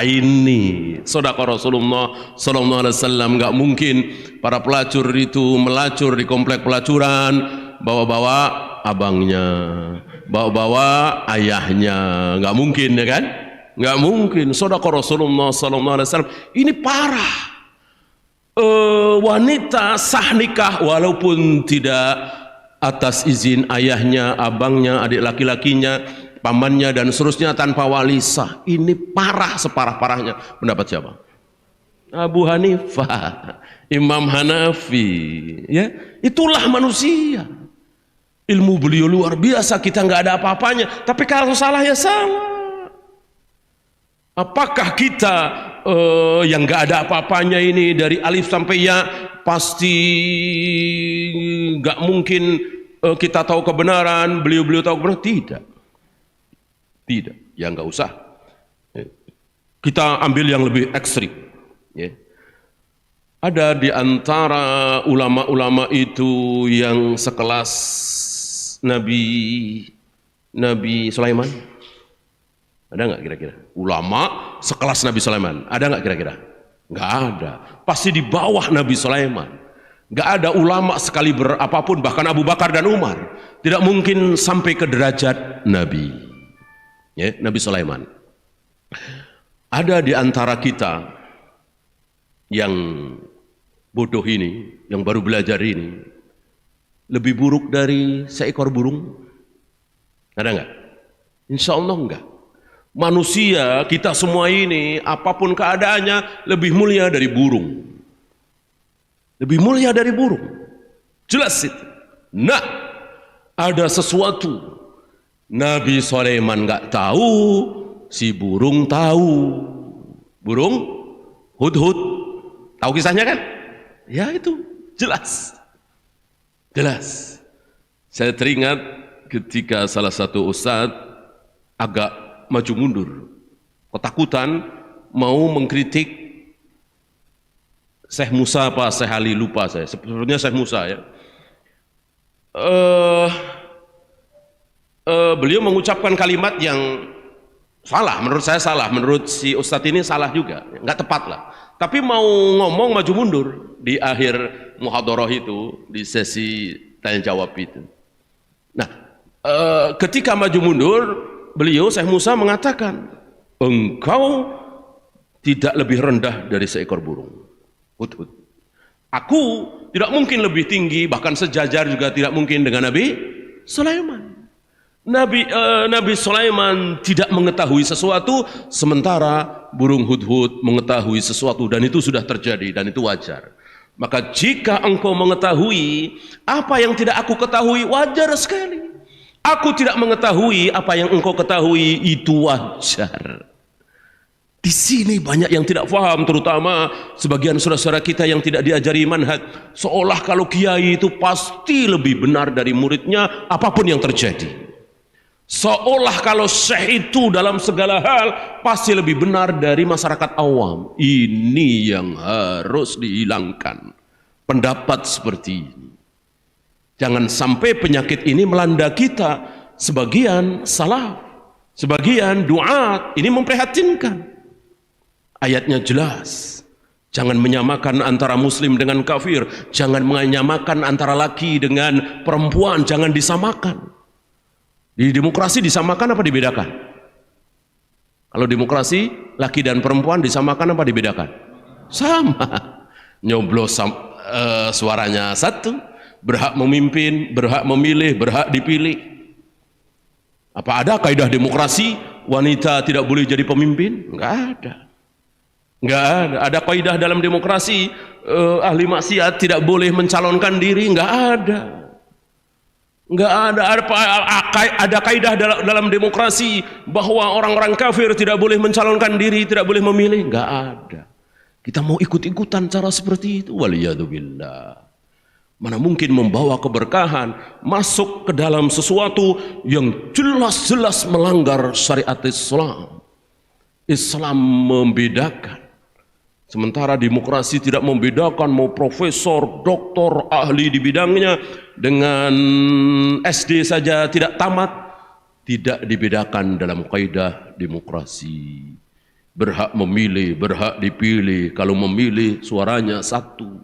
Speaker 1: Ini sedekah Rasulullah sallallahu alaihi wasallam. Nggak mungkin para pelacur itu melacur di komplek pelacuran bawa-bawa abangnya, bawa-bawa ayahnya, nggak mungkin ya kan? Nggak mungkin. Sedekah Rasulullah sallallahu alaihi wasallam. Ini parah. Wanita sah nikah walaupun tidak atas izin ayahnya, abangnya, adik laki-lakinya, pamannya dan seterusnya, tanpa wali sah. Ini parah separah-parahnya. Pendapat siapa? Abu Hanifah, Imam Hanafi, ya. Itulah manusia. Ilmu beliau luar biasa, kita nggak ada apa-apanya. Tapi kalau salah ya salah. Apakah kita yang nggak ada apa-apanya ini dari alif sampai ya pasti nggak mungkin kita tahu kebenaran, beliau-beliau tahu kebenaran? Tidak, tidak. Ya nggak usah. Kita ambil yang lebih ekstrim. Ya. Ada di antara ulama-ulama itu yang sekelas Nabi Sulaiman. Ada nggak kira-kira? Ulama sekelas Nabi Sulaiman. Ada nggak kira-kira? Nggak ada. Pasti di bawah Nabi Sulaiman. Nggak ada ulama sekali berapapun, bahkan Abu Bakar dan Umar tidak mungkin sampai ke derajat Nabi. Ya, Nabi Sulaiman. Ada di antara kita yang bodoh ini, yang baru belajar ini, lebih buruk dari seekor burung? Ada nggak? Insya Allah enggak. Manusia, kita semua ini, apapun keadaannya, lebih mulia dari burung. Lebih mulia dari burung. Jelas itu. Nah, ada sesuatu Nabi Sulaiman nggak tahu, si burung tahu. Burung hudhud. Tahu kisahnya kan? Ya itu, jelas. Jelas. Saya teringat ketika salah satu ustadz agak maju mundur, ketakutan mau mengkritik Syekh Musa apa Syekh Ali, lupa saya, sebenarnya Syekh Musa ya. Beliau mengucapkan kalimat yang salah, menurut saya salah, menurut si ustadz ini salah juga, nggak tepat lah. Tapi mau ngomong maju mundur di akhir muhadharah itu, di sesi tanya jawab itu. Nah, ketika maju mundur, beliau Syekh Musa mengatakan, engkau tidak lebih rendah dari seekor burung. Hudhud. Aku tidak mungkin lebih tinggi, bahkan sejajar juga tidak mungkin dengan Nabi Sulaiman. Nabi Sulaiman tidak mengetahui sesuatu, sementara burung hudhud mengetahui sesuatu, dan itu sudah terjadi dan itu wajar. Maka jika engkau mengetahui apa yang tidak aku ketahui, wajar sekali. Aku tidak mengetahui apa yang engkau ketahui, itu wajar. Di sini banyak yang tidak paham, terutama sebagian saudara-saudara kita yang tidak diajari manhaj. Seolah kalau kiai itu pasti lebih benar dari muridnya, apapun yang terjadi. Seolah kalau syekh itu dalam segala hal pasti lebih benar dari masyarakat awam. Ini yang harus dihilangkan. Pendapat seperti ini. Jangan sampai penyakit ini melanda kita. Sebagian salaf, sebagian duat, ini memprihatinkan. Ayatnya jelas. Jangan menyamakan antara muslim dengan kafir. Jangan menyamakan antara laki dengan perempuan. Jangan disamakan. Di demokrasi disamakan apa dibedakan? Kalau demokrasi, laki dan perempuan disamakan apa dibedakan? Sama. Nyoblos suaranya satu. Berhak memimpin, berhak memilih, berhak dipilih. Apa ada kaidah demokrasi wanita tidak boleh jadi pemimpin? Enggak ada. Enggak ada. Ada kaidah dalam demokrasi ahli maksiat tidak boleh mencalonkan diri? Enggak ada. Enggak ada. Ada kaidah dalam demokrasi bahwa orang-orang kafir tidak boleh mencalonkan diri, tidak boleh memilih? Enggak ada. Kita mau ikut-ikutan cara seperti itu? Waliyadzubillah. Mana mungkin membawa keberkahan masuk ke dalam sesuatu yang jelas-jelas melanggar syariat Islam. Islam membedakan. Sementara demokrasi tidak membedakan mau profesor, doktor, ahli di bidangnya dengan SD saja tidak tamat. Tidak dibedakan dalam kaidah demokrasi. Berhak memilih, berhak dipilih. Kalau memilih suaranya satu.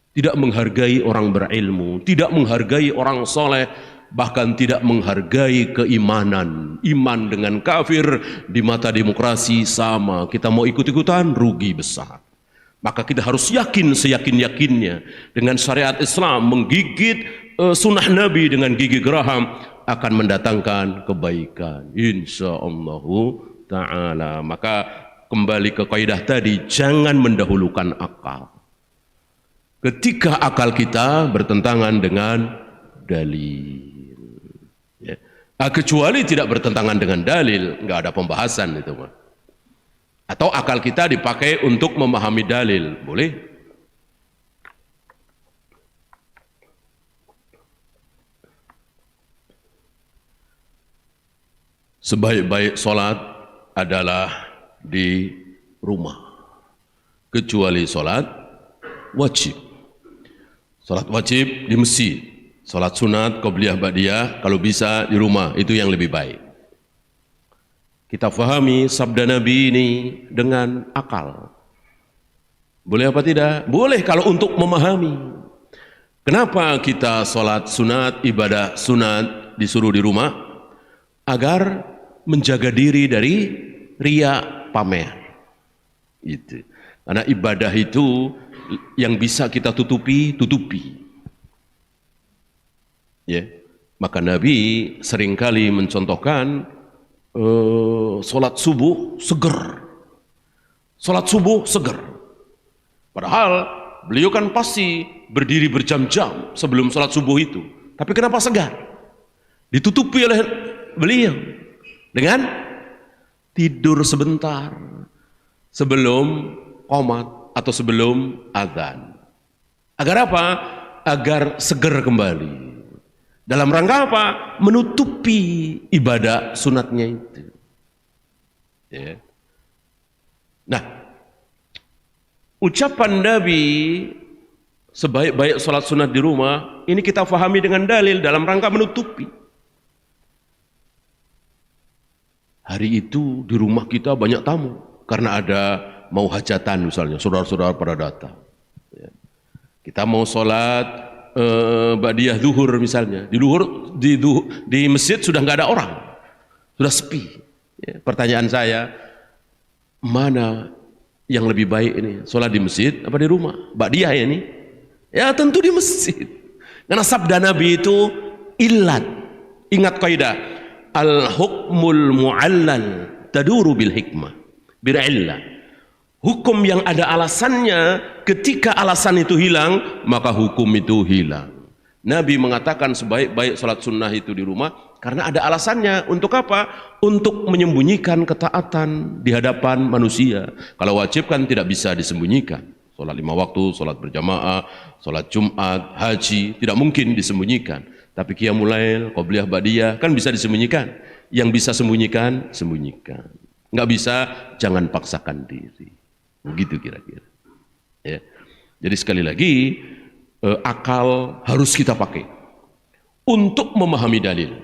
Speaker 1: Tidak menghargai orang berilmu, tidak menghargai orang soleh, bahkan tidak menghargai keimanan. Iman dengan kafir di mata demokrasi sama. Kita mau ikut-ikutan, rugi besar. Maka kita harus yakin seyakin-yakinnya dengan syariat Islam, menggigit sunnah Nabi dengan gigi geraham akan mendatangkan kebaikan. Insyaallah ta'ala. Maka kembali ke kaidah tadi, jangan mendahulukan akal. Ketika akal kita bertentangan dengan dalil, ya. Kecuali tidak bertentangan dengan dalil, nggak ada pembahasan itu, Pak. Atau akal kita dipakai untuk memahami dalil, boleh? Sebaik-baik sholat adalah di rumah, kecuali sholat wajib. Salat wajib di masjid, salat sunat, qobliyah, ba'diyah kalau bisa di rumah, itu yang lebih baik. Kita fahami sabda Nabi ini dengan akal. Boleh apa tidak? Boleh kalau untuk memahami. Kenapa kita salat sunat, ibadah sunat disuruh di rumah? Agar menjaga diri dari riya, pamer. Itu. Karena ibadah itu yang bisa kita tutupi. Ya. Maka Nabi seringkali mencontohkan salat subuh seger. Salat subuh seger. Padahal beliau kan pasti berdiri berjam-jam sebelum salat subuh itu. Tapi kenapa segar? Ditutupi oleh beliau dengan tidur sebentar sebelum qomat atau sebelum azan. Agar apa? Agar seger kembali. Dalam rangka apa? Menutupi ibadah sunatnya itu. Ya. Nah, ucapan Nabi sebaik-baik salat sunat di rumah, ini kita fahami dengan dalil dalam rangka menutupi. Hari itu di rumah kita banyak tamu karena ada mau hajatan misalnya, saudara-saudara pada datang. Ya. Kita mau sholat ba'diyah zuhur misalnya, di masjid sudah nggak ada orang, sudah sepi. Ya. Pertanyaan saya, mana yang lebih baik ini, sholat di masjid apa di rumah? Ba'diyah ya ini? Ya tentu di masjid. Karena sabda Nabi itu illat. Ingat kaidah, al-hukmul mu'allal taduru bil hikmah, bir'illah. Hukum yang ada alasannya, ketika alasan itu hilang, maka hukum itu hilang. Nabi mengatakan sebaik-baik salat sunnah itu di rumah, karena ada alasannya. Untuk apa? Untuk menyembunyikan ketaatan di hadapan manusia. Kalau wajib kan tidak bisa disembunyikan. Salat 5 waktu, salat berjamaah, salat Jumat, haji, tidak mungkin disembunyikan. Tapi qiyamul lail, qobliyah, ba'diyah, kan bisa disembunyikan. Yang bisa sembunyikan, sembunyikan. Nggak bisa, jangan paksakan diri. Begitu kira-kira. Ya. Jadi sekali lagi, akal harus kita pakai untuk memahami dalil.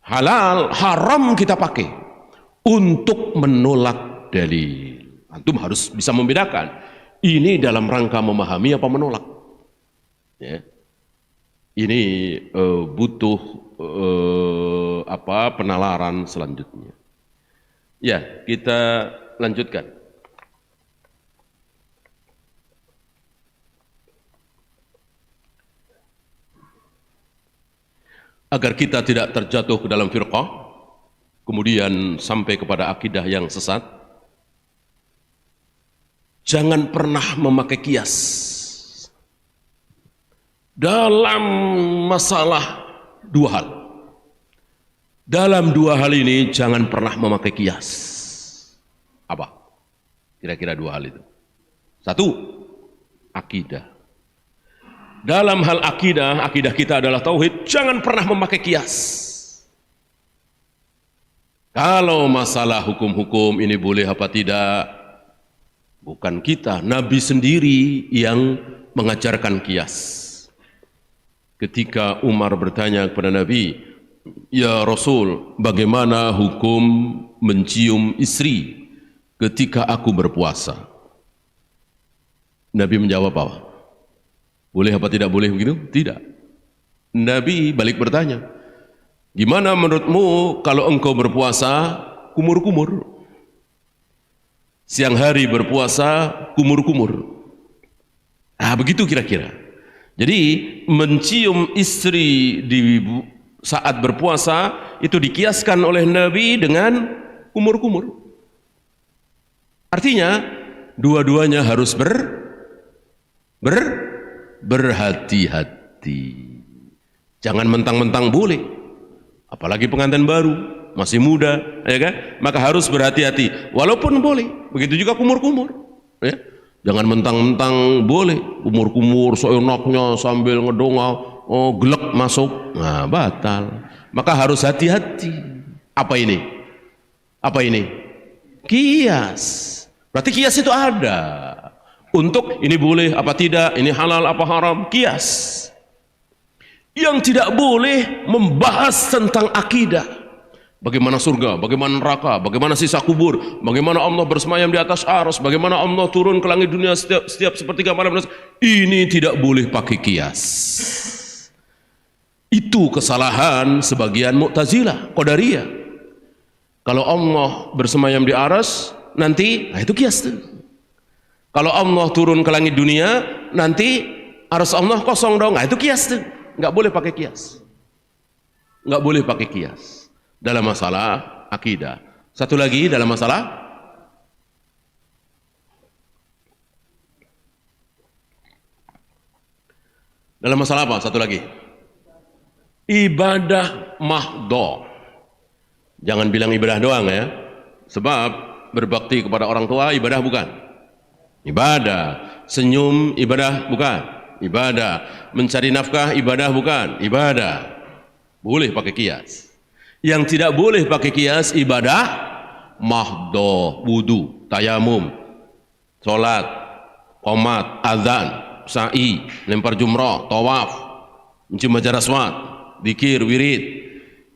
Speaker 1: Halal, haram kita pakai untuk menolak dalil. Antum harus bisa membedakan. Ini dalam rangka memahami apa menolak. Ya. Ini butuh penalaran selanjutnya. Ya, kita lanjutkan. Agar kita tidak terjatuh ke dalam firqah, kemudian sampai kepada akidah yang sesat, jangan pernah memakai kias dalam masalah dua hal. Dalam dua hal ini jangan pernah memakai kias. Apa? Kira-kira dua hal itu. Satu, akidah. Dalam hal akidah, akidah kita adalah tauhid, jangan pernah memakai kias. Kalau masalah hukum-hukum ini boleh apa tidak, bukan kita, Nabi sendiri yang mengajarkan kias. Ketika Umar bertanya kepada Nabi, "Ya Rasul, bagaimana hukum mencium istri ketika aku berpuasa?" Nabi menjawab apa? Boleh apa tidak boleh begitu? Tidak. Nabi balik bertanya, "Gimana menurutmu kalau engkau berpuasa kumur-kumur? Siang hari berpuasa kumur-kumur." Nah, begitu kira-kira. Jadi mencium istri di saat berpuasa itu dikiaskan oleh Nabi dengan kumur-kumur. Artinya dua-duanya harus berhati-hati. Jangan mentang-mentang boleh. Apalagi pengantin baru, masih muda, ya kan? Maka harus berhati-hati. Walaupun boleh, begitu juga kumur-kumur, ya. Jangan mentang-mentang boleh, kumur-kumur seenaknya sambil ngedongak, gelek masuk, nah batal. Maka harus hati-hati. Apa ini? Apa ini? Kias. Berarti kias itu ada. Untuk ini boleh apa tidak, ini halal apa haram, kias. Yang tidak boleh membahas tentang akidah. Bagaimana surga, bagaimana neraka, bagaimana sisa kubur, bagaimana Allah bersemayam di atas arsy, bagaimana Allah turun ke langit dunia setiap sepertiga malam. Ini tidak boleh pakai kias. Itu kesalahan sebagian Mu'tazilah, Qadariyah. Kalau Allah bersemayam di arsy, nanti, nah itu kias tuh. Kalau Allah turun ke langit dunia, nanti arsy Allah kosong dong, nah itu kias tuh. Nggak boleh pakai kias. Nggak boleh pakai kias. Dalam masalah akidah. Satu lagi dalam masalah apa? Satu lagi. Ibadah mahdhah. Jangan bilang ibadah doang ya. Sebab berbakti kepada orang tua ibadah bukan? Ibadah. Senyum ibadah bukan? Ibadah. Mencari nafkah ibadah bukan? Ibadah. Boleh pakai kias. Yang tidak boleh pakai kias ibadah mahdhah, wudu, tayamum, salat, qomat, azan, sa'i, lempar jumrah, tawaf, mencium hajar aswad, zikir, wirid.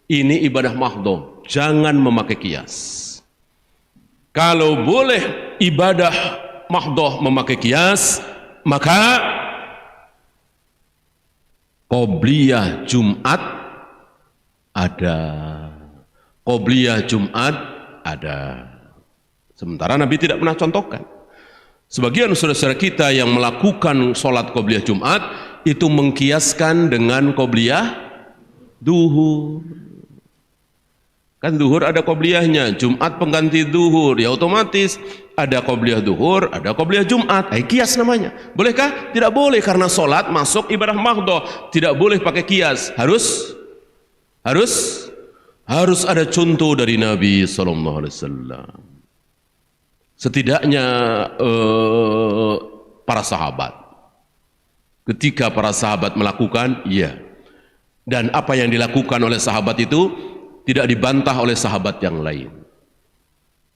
Speaker 1: Ini ibadah mahdhah, jangan memakai kias. Kalau boleh ibadah mahdhah memakai kias, maka qobliyah Jumat ada, qobliyah Jumat ada. Sementara Nabi tidak pernah contohkan. Sebagian saudara-saudara kita yang melakukan sholat qobliyah Jumat itu mengkiaskan dengan qobliyah duhur. Kan duhur ada qobliyahnya, Jumat pengganti duhur, ya otomatis ada qobliyah duhur, ada qobliyah Jumat. Kias namanya. Bolehkah? Tidak boleh, karena sholat masuk ibadah mahdhah. Tidak boleh pakai kias. Harus ada contoh dari Nabi SAW. Setidaknya para sahabat. Ketika para sahabat melakukan, iya. Dan apa yang dilakukan oleh sahabat itu tidak dibantah oleh sahabat yang lain.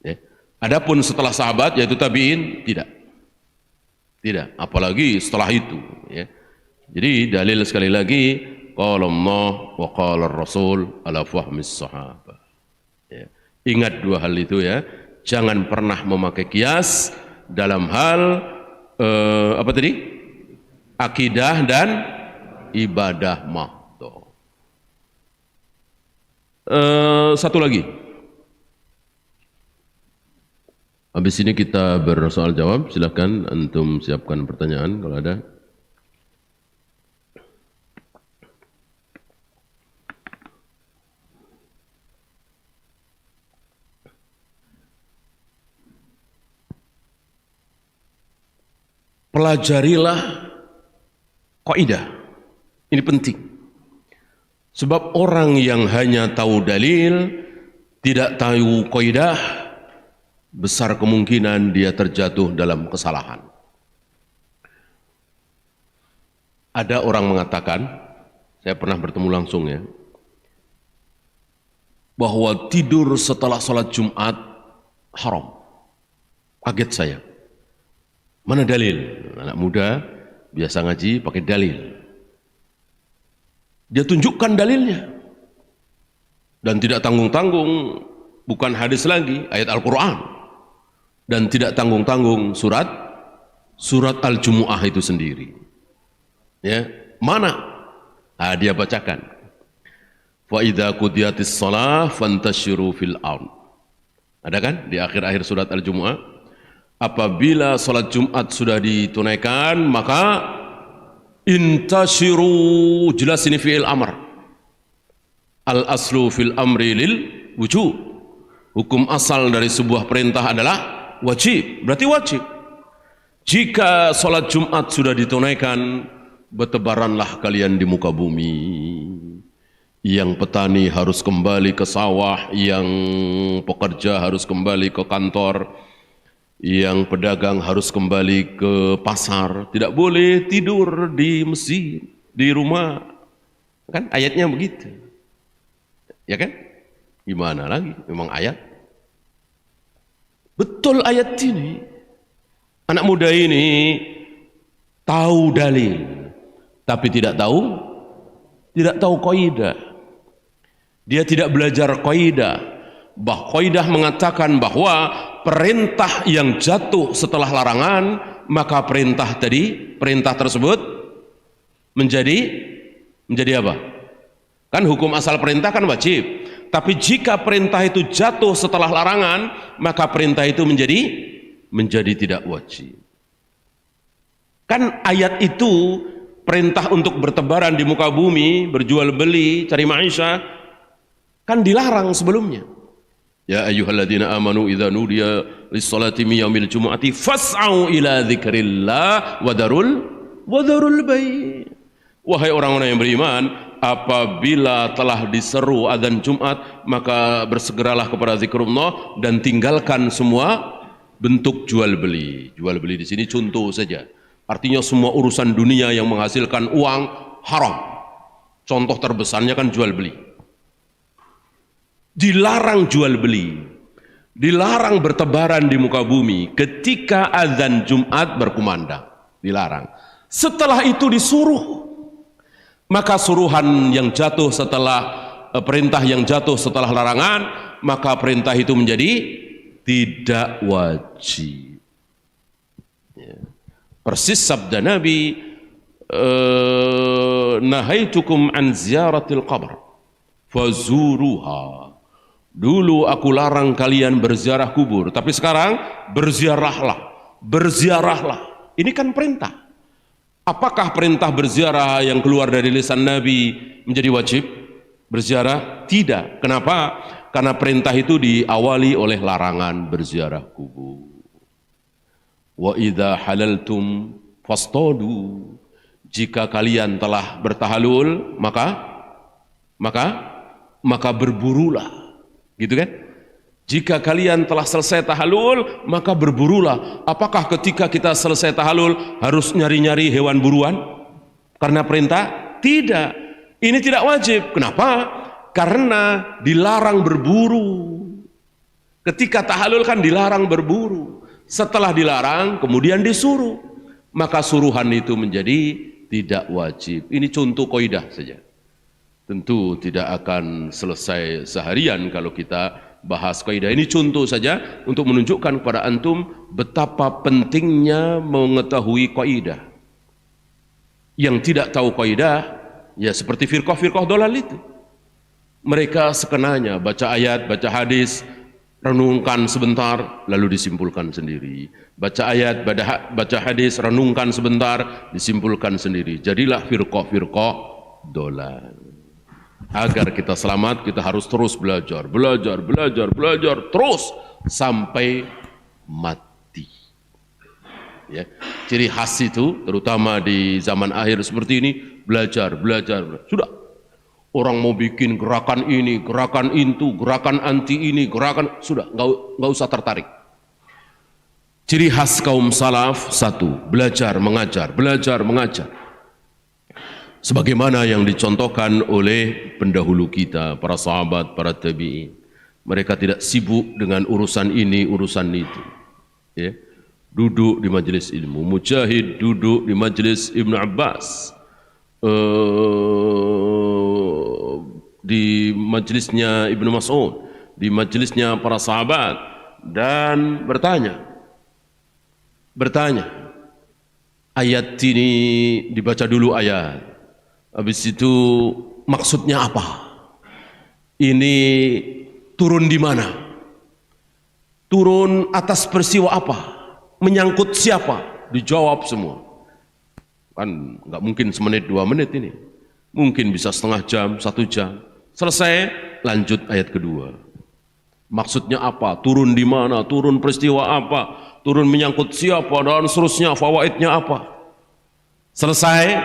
Speaker 1: Ya. Adapun setelah sahabat, yaitu tabi'in, tidak. Tidak, apalagi setelah itu. Ya. Jadi dalil sekali lagi, qala Allah wa qala Rasul ala fahmis sahabah. Ya. Ingat dua hal itu ya. Jangan pernah memakai kias dalam hal apa tadi? Akidah dan ibadah mahdoh. Satu lagi. Habis ini kita bersoal jawab. Silakan antum siapkan pertanyaan kalau ada. Pelajarilah kaidah. Ini penting. Sebab orang yang hanya tahu dalil, tidak tahu kaidah, besar kemungkinan dia terjatuh dalam kesalahan. Ada orang mengatakan, saya pernah bertemu langsung ya, bahwa tidur setelah sholat Jumat haram. Kaget saya. Mana dalil? Anak muda biasa ngaji pakai dalil. Dia tunjukkan dalilnya. Dan tidak tanggung-tanggung, bukan hadis lagi, ayat Al-Quran. Dan tidak tanggung-tanggung surat Al-Jumu'ah itu sendiri. Ya, mana? Ah, dia bacakan. Fa idza qudiyatis shalah fantashiru fil ard. Ada kan di akhir-akhir surat Al-Jumu'ah? Apabila salat Jumat sudah ditunaikan, maka intashiru, jelas ini fi'il amr. Al aslu fil amri lil wujub. Hukum asal dari sebuah perintah adalah wajib, berarti wajib. Jika salat Jumat sudah ditunaikan, bertebaranlah kalian di muka bumi. Yang petani harus kembali ke sawah, yang pekerja harus kembali ke kantor, yang pedagang harus kembali ke pasar, tidak boleh tidur di masjid, di rumah. Kan ayatnya begitu. Ya kan? Gimana lagi? Memang ayat. Betul ayat ini. Anak muda ini tahu dalil, tapi tidak tahu kaidah. Dia tidak belajar kaidah. Kaidah mengatakan bahwa perintah yang jatuh setelah larangan, maka perintah tersebut menjadi apa? Kan hukum asal perintah kan wajib. Tapi jika perintah itu jatuh setelah larangan, maka perintah itu menjadi tidak wajib. Kan ayat itu perintah untuk bertebaran di muka bumi, berjual beli, cari maisha, kan dilarang sebelumnya. Ya ayyuhalladzina amanu idza nudiya lis-salati min yaumil jumu'ati fas'au ila dzikrillah wa darul bai'. Wahai orang-orang yang beriman, apabila telah diseru azan Jumat, maka bersegeralah kepada zikrullah dan tinggalkan semua bentuk jual beli. Jual beli di sini contoh saja. Artinya semua urusan dunia yang menghasilkan uang haram. Contoh terbesarnya kan jual beli. Dilarang jual beli, dilarang bertebaran di muka bumi ketika azan Jumat berkumandang, dilarang. Setelah itu disuruh, maka suruhan yang jatuh setelah perintah yang jatuh setelah larangan, maka perintah itu menjadi tidak wajib. Ya. Persis sabda Nabi, nahaitukum an ziyaratil qabr fazuruha. Dulu aku larang kalian berziarah kubur, tapi sekarang berziarahlah. Ini kan perintah. Apakah perintah berziarah yang keluar dari lisan Nabi menjadi wajib? Berziarah? Tidak. Kenapa? Karena perintah itu diawali oleh larangan berziarah kubur. Wa idza halaltum fastadu. Jika kalian telah bertahalul, maka berburulah. Gitu kan? Jika kalian telah selesai tahalul, maka berburulah. Apakah ketika kita selesai tahalul harus nyari-nyari hewan buruan? Karena perintah? Tidak. Ini tidak wajib. Kenapa? Karena dilarang berburu. Ketika tahalul kan dilarang berburu. Setelah dilarang, kemudian disuruh. Maka suruhan itu menjadi tidak wajib. Ini contoh kaidah saja. Tentu tidak akan selesai seharian kalau kita bahas kaidah. Ini contoh saja untuk menunjukkan kepada antum betapa pentingnya mengetahui kaidah. Yang tidak tahu kaidah, ya seperti firqah-firqah dolal itu. Mereka sekenanya baca ayat, baca hadis, renungkan sebentar, lalu disimpulkan sendiri. Baca ayat, baca hadis, renungkan sebentar, disimpulkan sendiri. Jadilah firqah-firqah dolal. Agar kita selamat, kita harus terus belajar, terus sampai mati. Ya. Ciri khas itu, terutama di zaman akhir seperti ini, belajar. Sudah. Orang mau bikin gerakan ini, gerakan itu, gerakan anti ini, gerakan, sudah, nggak usah tertarik. Ciri khas kaum salaf, satu, belajar, mengajar. Sebagaimana yang dicontohkan oleh pendahulu kita, para sahabat, para tabi'in. Mereka tidak sibuk dengan urusan ini, urusan itu. Ya. Duduk di majelis ilmu. Mujahid duduk di majelis Ibnu Abbas. Di majelisnya Ibnu Mas'ud, di majelisnya para sahabat, dan bertanya. Ayat ini dibaca dulu ayat. Habis itu maksudnya apa? Ini turun di mana? Turun atas peristiwa apa? Menyangkut siapa? Dijawab semua. Kan nggak mungkin semenit 2 menit ini. Mungkin bisa setengah jam, 1 jam. Selesai, lanjut ayat kedua. Maksudnya apa? Turun di mana? Turun peristiwa apa? Turun menyangkut siapa? Dan seterusnya, fawaidnya apa? Selesai,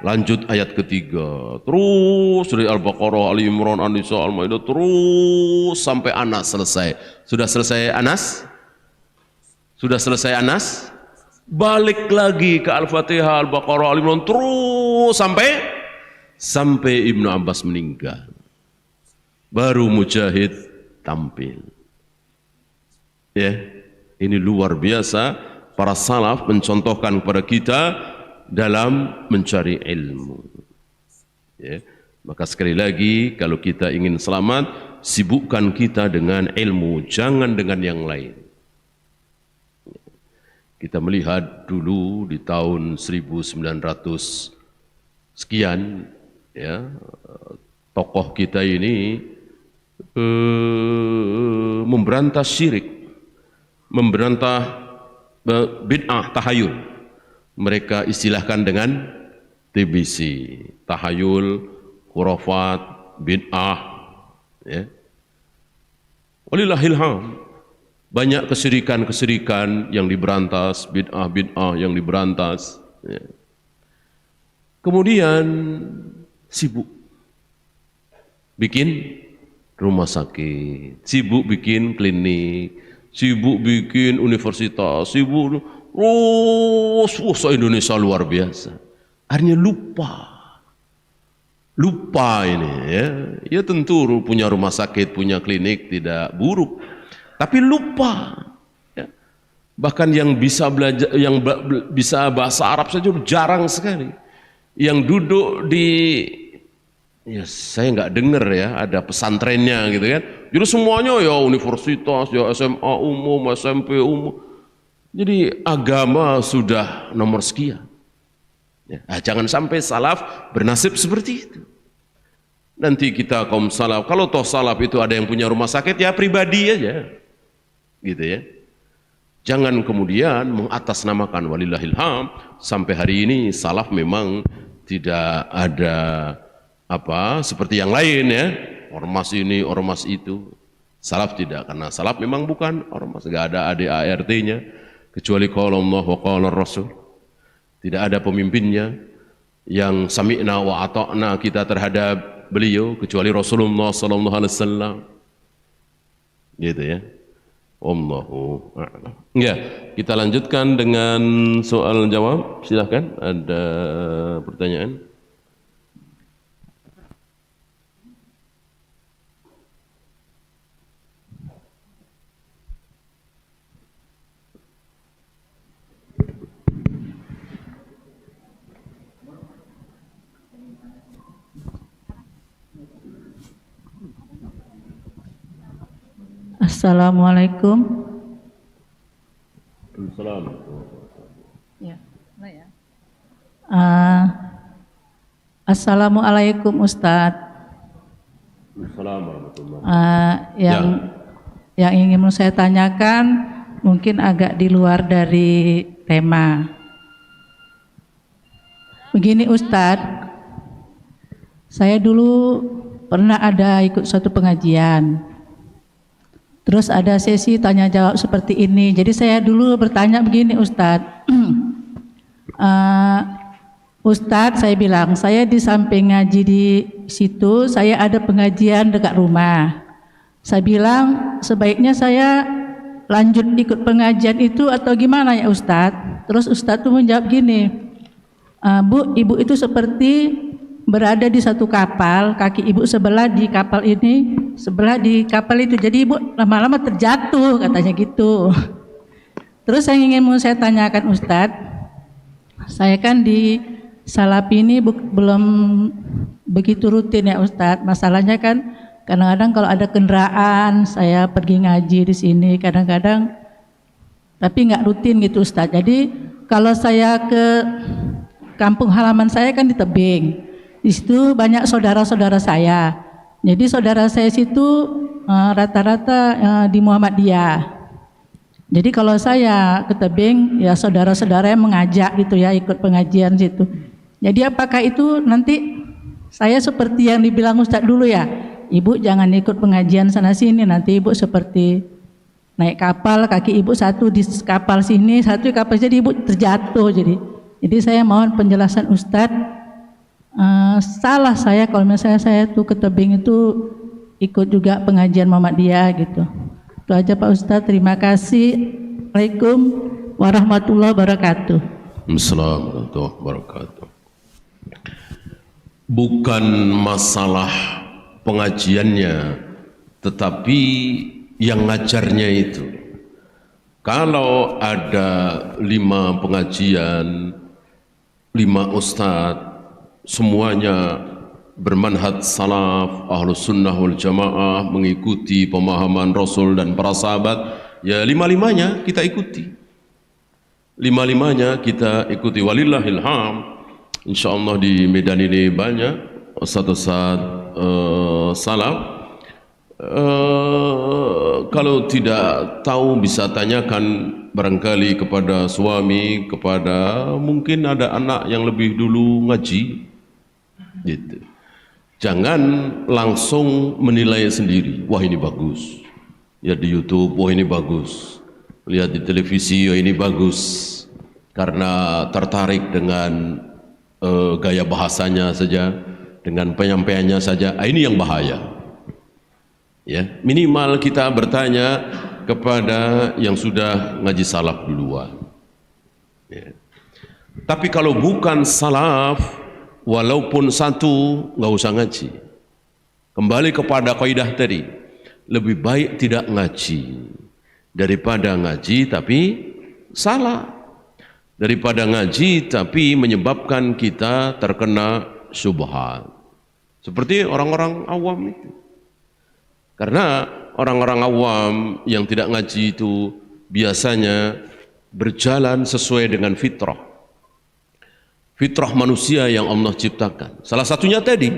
Speaker 1: lanjut ayat ketiga. Terus dari Al-Baqarah, Ali Imran, An-Nisa, Al-Maidah, terus sampai Anas selesai. Sudah selesai Anas? Balik lagi ke Al-Fatihah, Al-Baqarah, Ali Imran, terus sampai Ibnu Abbas meninggal. Baru Mujahid tampil. Ya, ini luar biasa para salaf mencontohkan kepada kita dalam mencari ilmu. Ya, maka sekali lagi kalau kita ingin selamat, sibukkan kita dengan ilmu, jangan dengan yang lain. Kita melihat dulu di tahun 1900 sekian, ya, tokoh kita ini memberantas syirik, memberantas bid'ah, tahayul. Mereka istilahkan dengan TBC, tahayul, khurafat, bid'ah. Ya. Walillahil hamd. Banyak kesyirikan yang diberantas, bid'ah yang diberantas. Ya. Kemudian sibuk bikin rumah sakit, sibuk bikin klinik, sibuk bikin universitas, sibuk se-Indonesia luar biasa. Akhirnya lupa ini, ya. Ya tentu punya rumah sakit, punya klinik tidak buruk, tapi lupa. Ya. Bahkan yang bisa belajar, yang bisa bahasa Arab saja jarang sekali. Yang duduk di, ya saya nggak dengar ya, ada pesantrennya gitu kan. Jadi semuanya ya universitas, ya SMA umum, SMP umum. Jadi agama sudah nomor sekian. Ya, jangan sampai salaf bernasib seperti itu. Nanti kita kaum salaf, kalau toh salaf itu ada yang punya rumah sakit, ya pribadi aja. Gitu ya. Jangan kemudian mengatasnamakan, walillahil hamd, sampai hari ini salaf memang tidak ada apa seperti yang lain ya, ormas ini, ormas itu. Salaf tidak, karena salaf memang bukan ormas, enggak ada ADART-nya kecuali qala Allah wa qala Rasul. Tidak ada pemimpinnya yang sami'na wa ata'na kita terhadap beliau kecuali Rasulullah sallallahu alaihi wasallam. Gitu ya. Wallahu a'lam. Ya, kita lanjutkan dengan soal jawab. Silakan, ada pertanyaan?
Speaker 2: Assalamualaikum. Ya, ya. Assalamualaikum Ustadz. Yang ingin saya tanyakan mungkin agak di luar dari tema. Begini Ustadz, saya dulu pernah ada ikut suatu pengajian. Terus ada sesi tanya jawab seperti ini. Jadi saya dulu bertanya begini Ustadz. Ustadz, saya bilang, saya di samping ngaji di situ, saya ada pengajian dekat rumah. Saya bilang, sebaiknya saya lanjut ikut pengajian itu atau gimana ya Ustadz? Terus Ustadz tuh menjawab gini, Bu, ibu itu seperti berada di satu kapal, kaki ibu sebelah di kapal ini, sebelah di kapal itu, jadi ibu lama-lama terjatuh, katanya gitu. Terus yang ingin mau saya tanyakan Ustadz, saya kan di Salafi ini belum begitu rutin ya Ustadz. Masalahnya kan kadang-kadang kalau ada kendaraan, saya pergi ngaji di sini kadang-kadang, tapi nggak rutin gitu Ustadz. Jadi kalau saya ke kampung halaman saya kan di Tebing. Di situ banyak saudara-saudara saya. Jadi saudara saya situ rata-rata di Muhammadiyah. Jadi kalau saya ke Tebing, ya saudara-saudara yang mengajak gitu ya ikut pengajian situ. Jadi apakah itu nanti saya seperti yang dibilang Ustadz dulu ya, ibu jangan ikut pengajian sana sini, nanti ibu seperti naik kapal, kaki ibu satu di kapal sini, satu di kapal, jadi ibu terjatuh. Jadi saya mohon penjelasan Ustadz. Salah saya kalau misalnya saya tuh ke Tebing itu ikut juga pengajian Muhammadiyah gitu. Itu aja Pak Ustadz, terima kasih. Assalamualaikum warahmatullahi wabarakatuh.
Speaker 1: Assalamualaikum warahmatullahi wabarakatuh. Bukan masalah pengajiannya, tetapi yang ngajarnya itu. Kalau ada 5 pengajian, 5 ustadz, semuanya bermanhaj salaf, ahlus sunnah wal jamaah, mengikuti pemahaman Rasul dan para sahabat, ya 5-5-nya kita ikuti. 5-5-nya kita ikuti. Walillahil hamd. Insyaallah di Medan ini banyak ustadz-ustadz salaf. Kalau tidak tahu bisa tanyakan barangkali kepada suami, kepada mungkin ada anak yang lebih dulu ngaji. Gitu. Jangan langsung menilai sendiri. Wah ini bagus. Lihat di YouTube, wah ini bagus. Lihat di televisi, wah ini bagus. Karena tertarik dengan gaya bahasanya saja, dengan penyampaiannya saja. Ini yang bahaya. Ya, minimal kita bertanya kepada yang sudah ngaji salaf duluan. Ya. Tapi kalau bukan salaf, walaupun satu, nggak usah ngaji. Kembali kepada kaidah tadi, lebih baik tidak ngaji daripada ngaji tapi salah, daripada ngaji tapi menyebabkan kita terkena syubhat. Seperti orang-orang awam itu. Karena orang-orang awam yang tidak ngaji itu biasanya berjalan sesuai dengan fitrah. Fitrah manusia yang Allah ciptakan. Salah satunya tadi,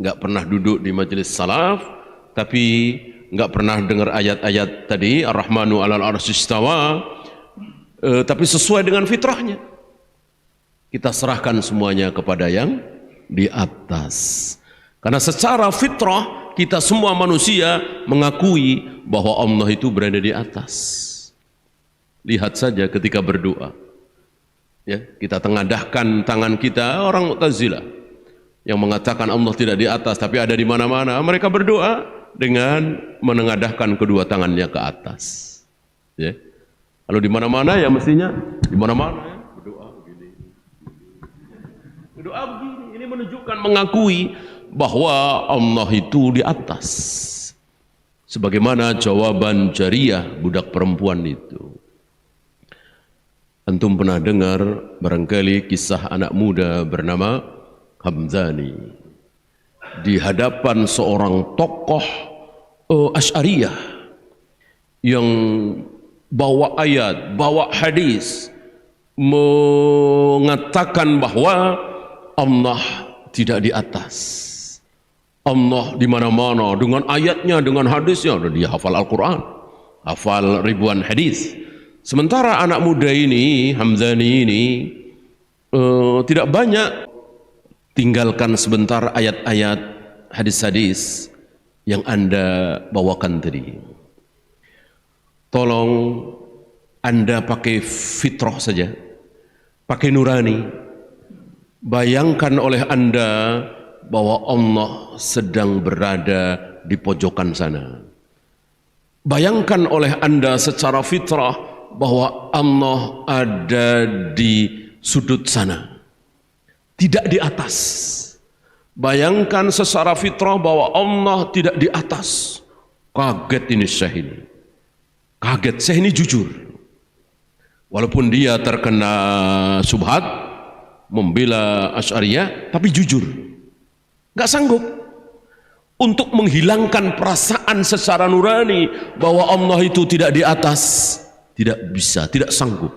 Speaker 1: nggak pernah duduk di majelis salaf, tapi nggak pernah dengar ayat-ayat tadi, Ar-Rahmanu 'alal 'arsy istawa, tapi sesuai dengan fitrahnya. Kita serahkan semuanya kepada yang di atas. Karena secara fitrah kita semua manusia mengakui bahwa Allah itu berada di atas. Lihat saja ketika berdoa. Ya, kita tengadahkan tangan kita, orang Mu'tazilah yang mengatakan Allah tidak di atas tapi ada di mana-mana, mereka berdoa dengan menengadahkan kedua tangannya ke atas. Ya. Kalau di mana-mana ya mestinya di mana-mana ya, berdoa begini. Berdoa begini, ini menunjukkan mengakui bahwa Allah itu di atas. Sebagaimana jawaban Jariyah, budak perempuan itu. Antum pernah dengar barangkali kisah anak muda bernama Hamzani. Di hadapan seorang tokoh Asy'ariyah yang bawa ayat, bawa hadis mengatakan bahwa Allah tidak di atas. Allah di mana-mana dengan ayatnya, dengan hadisnya. Dia hafal Al-Quran, hafal ribuan hadis. Sementara anak muda ini, Hamzani ini, tidak banyak. Tinggalkan sebentar ayat-ayat hadis-hadis yang Anda bawakan tadi. Tolong Anda pakai fitrah saja, pakai nurani. Bayangkan oleh Anda bahwa Allah sedang berada di pojokan sana. Bayangkan oleh Anda secara fitrah bahwa Allah ada di sudut sana, tidak di atas. Bayangkan secara fitrah bahwa Allah tidak di atas. Kaget ini Syekh ini. Kaget, Syekh ini jujur. Walaupun dia terkena subhat, membela Asy'ariyah, tapi jujur. Gak sanggup untuk menghilangkan perasaan secara nurani bahwa Allah itu tidak di atas. Tidak bisa, tidak sanggup.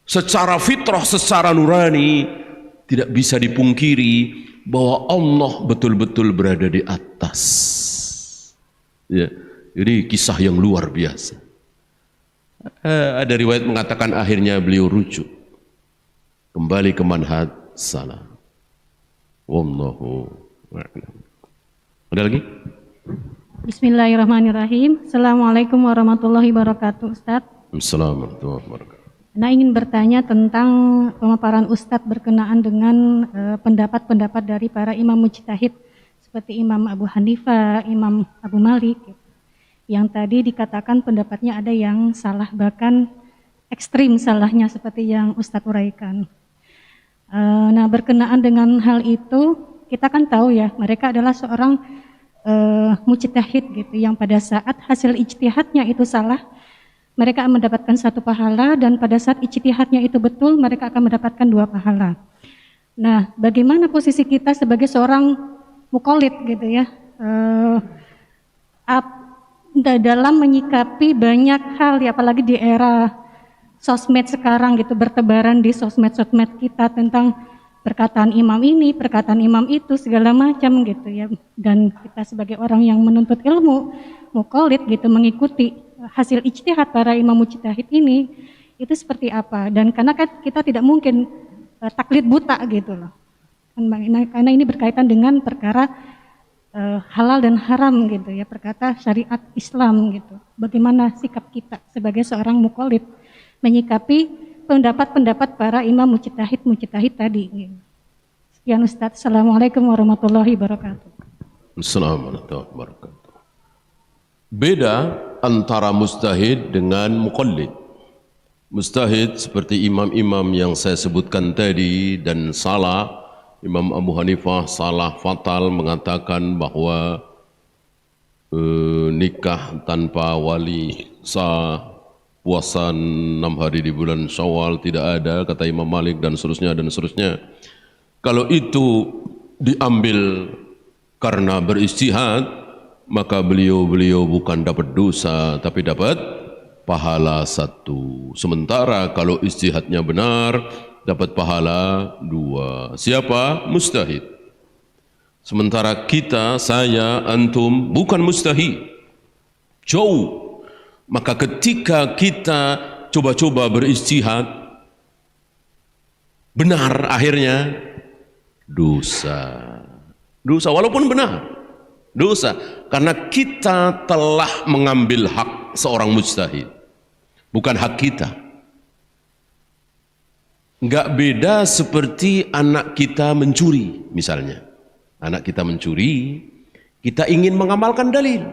Speaker 1: Secara fitrah, secara nurani, tidak bisa dipungkiri bahwa Allah betul-betul berada di atas. Ya, ini kisah yang luar biasa. Ada riwayat mengatakan akhirnya beliau rujuk kembali ke manhaj salah. Wallahu a'lam. Ada lagi?
Speaker 3: Bismillahirrahmanirrahim. Assalamualaikum warahmatullahi wabarakatuh, Ustaz.
Speaker 1: Assalamualaikum warahmatullahi wabarakatuh.
Speaker 3: Nah, ingin bertanya tentang pemaparan Ustadz berkenaan dengan pendapat-pendapat dari para imam mujtahid seperti Imam Abu Hanifah, Imam Abu Malik, yang tadi dikatakan pendapatnya ada yang salah, bahkan ekstrim salahnya seperti yang Ustadz uraikan. Nah, berkenaan dengan hal itu, kita kan tahu ya, mereka adalah seorang mujtahid gitu, yang pada saat hasil ijtihadnya itu salah, mereka akan mendapatkan 1 pahala, dan pada saat ijtihadnya itu betul, mereka akan mendapatkan 2 pahala. Nah, bagaimana posisi kita sebagai seorang muqallid gitu ya, dalam menyikapi banyak hal ya, apalagi di era sosmed sekarang gitu, bertebaran di sosmed-sosmed kita tentang perkataan imam ini, perkataan imam itu, segala macam gitu ya. Dan kita sebagai orang yang menuntut ilmu, muqallid gitu, mengikuti hasil ijtihad para imam mujtahid ini, itu seperti apa. Dan karena kan kita tidak mungkin taklid buta gitu loh. Karena ini berkaitan dengan perkara halal dan haram gitu ya, perkara syariat Islam gitu. Bagaimana sikap kita sebagai seorang muqallid menyikapi pendapat-pendapat para imam mujtahid tadi gitu. Sekian Ustaz. Assalamualaikum warahmatullahi wabarakatuh.
Speaker 1: Assalamualaikum warahmatullahi wabarakatuh. Beda antara mujtahid dengan muqallid. Mujtahid seperti imam-imam yang saya sebutkan tadi dan salah. Imam Abu Hanifah salah fatal mengatakan bahwa nikah tanpa wali sah, puasa 6 hari di bulan Syawal tidak ada, kata Imam Malik, dan seterusnya dan seterusnya. Kalau itu diambil karena berijtihad, maka beliau bukan dapat dosa tapi dapat pahala 1. Sementara kalau ijtihadnya benar dapat pahala 2. Siapa? Mujtahid. Sementara kita, saya, antum bukan mujtahid, jauh. Maka ketika kita coba-coba berijtihad benar, akhirnya dosa walaupun benar. Dosa, karena kita telah mengambil hak seorang mujtahid, bukan hak kita. Enggak beda seperti anak kita mencuri, misalnya. Anak kita mencuri, kita ingin mengamalkan dalil.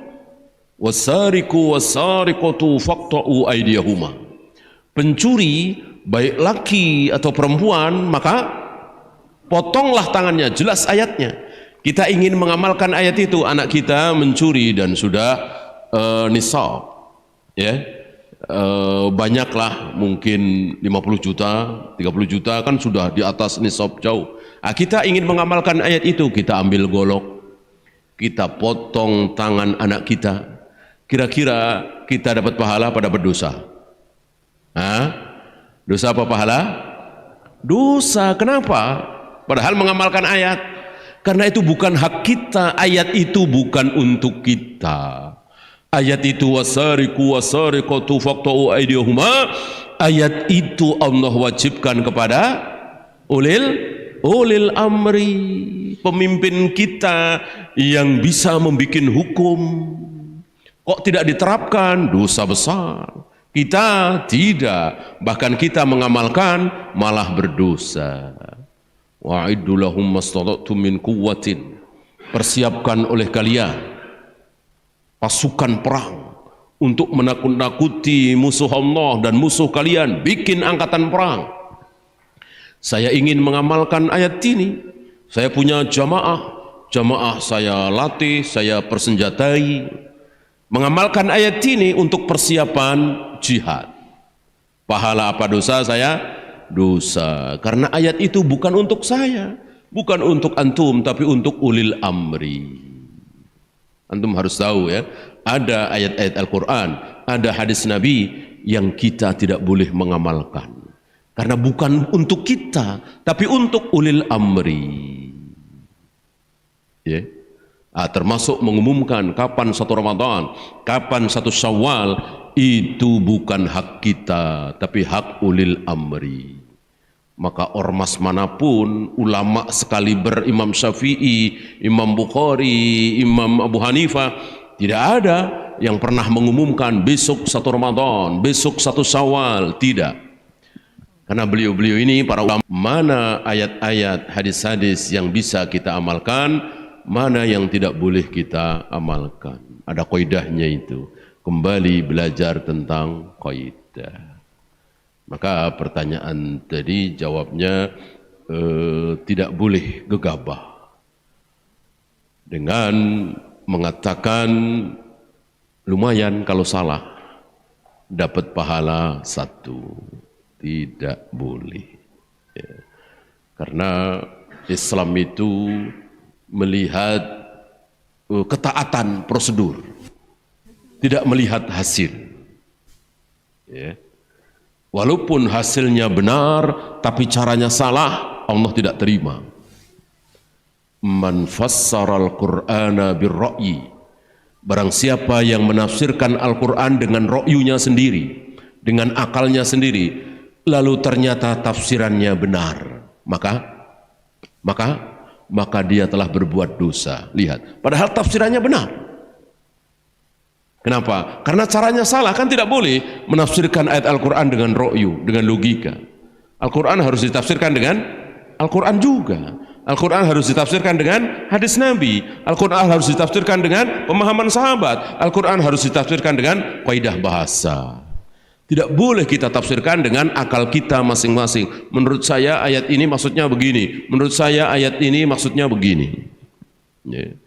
Speaker 1: Wasariqu wasariqatu faqta'u aydiyahuma. Pencuri, baik laki atau perempuan, maka potonglah tangannya, jelas ayatnya. Kita ingin mengamalkan ayat itu, anak kita mencuri dan sudah nisab, ya, banyaklah, mungkin 50 juta, 30 juta, kan sudah di atas nisab jauh. Kita ingin mengamalkan ayat itu, kita ambil golok, kita potong tangan anak kita, kira-kira kita dapat pahala pada berdosa? Hah? Dosa apa pahala? Dosa. Kenapa? Padahal mengamalkan ayat. Karena itu bukan hak kita, ayat itu bukan untuk kita. Ayat itu wasariqu wasariqatu faqta'u aydiyahuma, ayat itu Allah wajibkan kepada ulil amri, pemimpin kita yang bisa membuat hukum. Kok tidak diterapkan? Dosa besar. Kita tidak, bahkan kita mengamalkan malah berdosa. Wa'iddu lahum mastata'tum min quwwatin, persiapkan oleh kalian pasukan perang untuk menakut-nakuti musuh Allah dan musuh kalian, bikin angkatan perang. Saya ingin mengamalkan ayat ini, saya punya jamaah saya latih, saya persenjatai, mengamalkan ayat ini untuk persiapan jihad. Pahala apa dosa saya? Dosa. Karena ayat itu bukan untuk saya, bukan untuk antum, tapi untuk ulil amri. Antum harus tahu ya, ada ayat-ayat Al-Quran, ada hadis Nabi yang kita tidak boleh mengamalkan. Karena bukan untuk kita, tapi untuk ulil amri. Ya. Termasuk mengumumkan kapan satu Ramadan, kapan satu Syawal, itu bukan hak kita, tapi hak ulil amri. Maka ormas manapun, ulama sekaliber Imam Syafi'i, Imam Bukhari, Imam Abu Hanifah, tidak ada yang pernah mengumumkan besok satu Ramadan, besok satu Syawal, tidak. Karena beliau-beliau ini para ulama, mana ayat-ayat, hadis-hadis yang bisa kita amalkan, mana yang tidak boleh kita amalkan. Ada kaidahnya itu. Kembali belajar tentang kaidah. Maka pertanyaan tadi jawabnya tidak boleh gegabah dengan mengatakan lumayan kalau salah dapat pahala 1. Tidak boleh ya. Karena Islam itu melihat ketaatan prosedur, tidak melihat hasil ya. Walaupun hasilnya benar tapi caranya salah, Allah tidak terima. Man fassaral Qur'ana birra'yi, barang siapa yang menafsirkan Al-Quran dengan ra'yunya sendiri, dengan akalnya sendiri, lalu ternyata tafsirannya benar, maka dia telah berbuat dosa. Lihat, padahal tafsirannya benar. Kenapa? Karena caranya salah, kan tidak boleh menafsirkan ayat Al-Quran dengan ra'yu, dengan logika. Al-Quran harus ditafsirkan dengan Al-Quran juga. Al-Quran harus ditafsirkan dengan hadis Nabi. Al-Quran harus ditafsirkan dengan pemahaman sahabat. Al-Quran harus ditafsirkan dengan kaidah bahasa. Tidak boleh kita tafsirkan dengan akal kita masing-masing. Menurut saya ayat ini maksudnya begini. Menurut saya ayat ini maksudnya begini. Ya.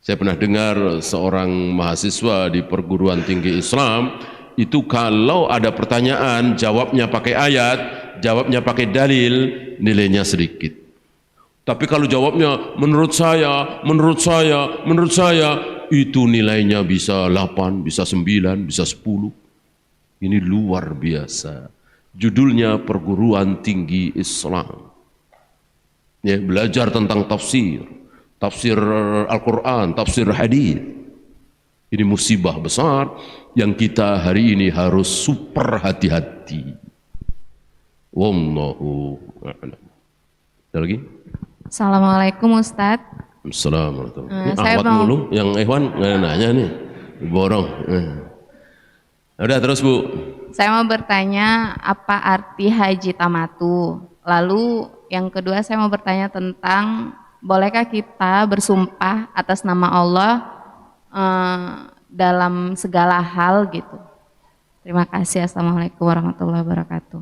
Speaker 1: Saya pernah dengar seorang mahasiswa di perguruan tinggi Islam, itu kalau ada pertanyaan, jawabnya pakai ayat, jawabnya pakai dalil, nilainya sedikit. Tapi kalau jawabnya menurut saya, itu nilainya bisa 8, bisa 9, bisa 10. Ini luar biasa. Judulnya perguruan tinggi Islam. Ya, belajar tentang tafsir Al-Quran, tafsir hadis. Ini musibah besar yang kita hari ini harus super hati-hati. Wallahu a'lam. Ada lagi?
Speaker 3: Assalamualaikum Ustaz.
Speaker 1: Assalamualaikum. Ini
Speaker 3: Saya
Speaker 1: Ahwat
Speaker 3: mau-
Speaker 1: mulu, yang Ikhwan nggak nanya nih, borong. Udah terus Bu.
Speaker 3: Saya mau bertanya apa arti haji tamatu. Lalu yang kedua saya mau bertanya tentang bolehkah kita bersumpah atas nama Allah dalam segala hal gitu. Terima kasih. Assalamualaikum warahmatullahi wabarakatuh.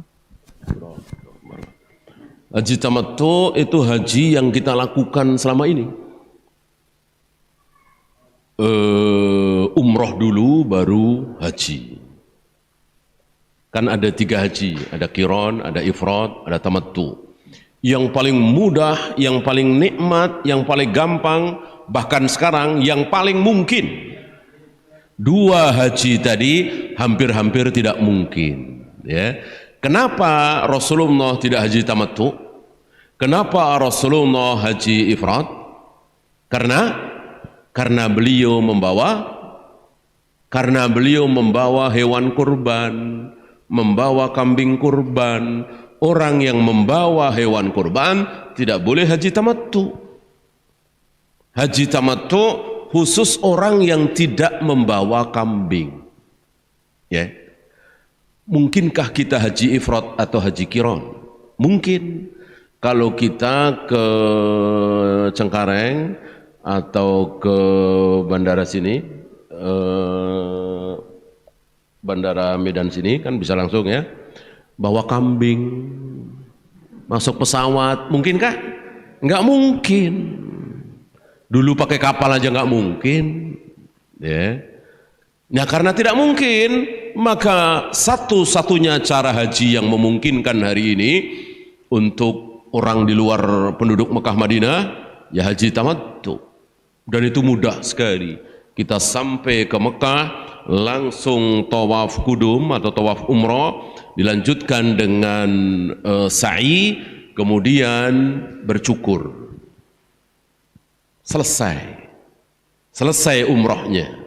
Speaker 1: Haji tamattu itu haji yang kita lakukan selama ini. Umroh dulu baru haji. Kan ada 3 haji, ada qiran, ada ifrad, ada tamattu. Yang paling mudah, yang paling nikmat, yang paling gampang bahkan sekarang yang paling mungkin. Dua haji tadi hampir-hampir tidak mungkin, ya. Kenapa Rasulullah tidak haji tamattu? Kenapa Rasulullah haji ifrad? Karena beliau membawa hewan kurban, membawa kambing kurban. Orang yang membawa hewan kurban tidak boleh haji tamattu. Haji tamattu khusus orang yang tidak membawa kambing. Ya. Mungkinkah kita haji ifrad atau haji qiran? Mungkin. Kalau kita ke Cengkareng atau ke bandara sini, bandara Medan sini kan bisa langsung ya, bawa kambing, masuk pesawat, mungkinkah? Enggak mungkin. Dulu pakai kapal aja enggak mungkin, ya. Nah karena tidak mungkin, maka satu-satunya cara haji yang memungkinkan hari ini untuk orang di luar penduduk Mekah Madinah, ya haji tamattu. Dan itu mudah sekali. Kita sampai ke Mekah, langsung tawaf kudum atau tawaf umrah, dilanjutkan dengan sa'i, kemudian bercukur. Selesai umrahnya.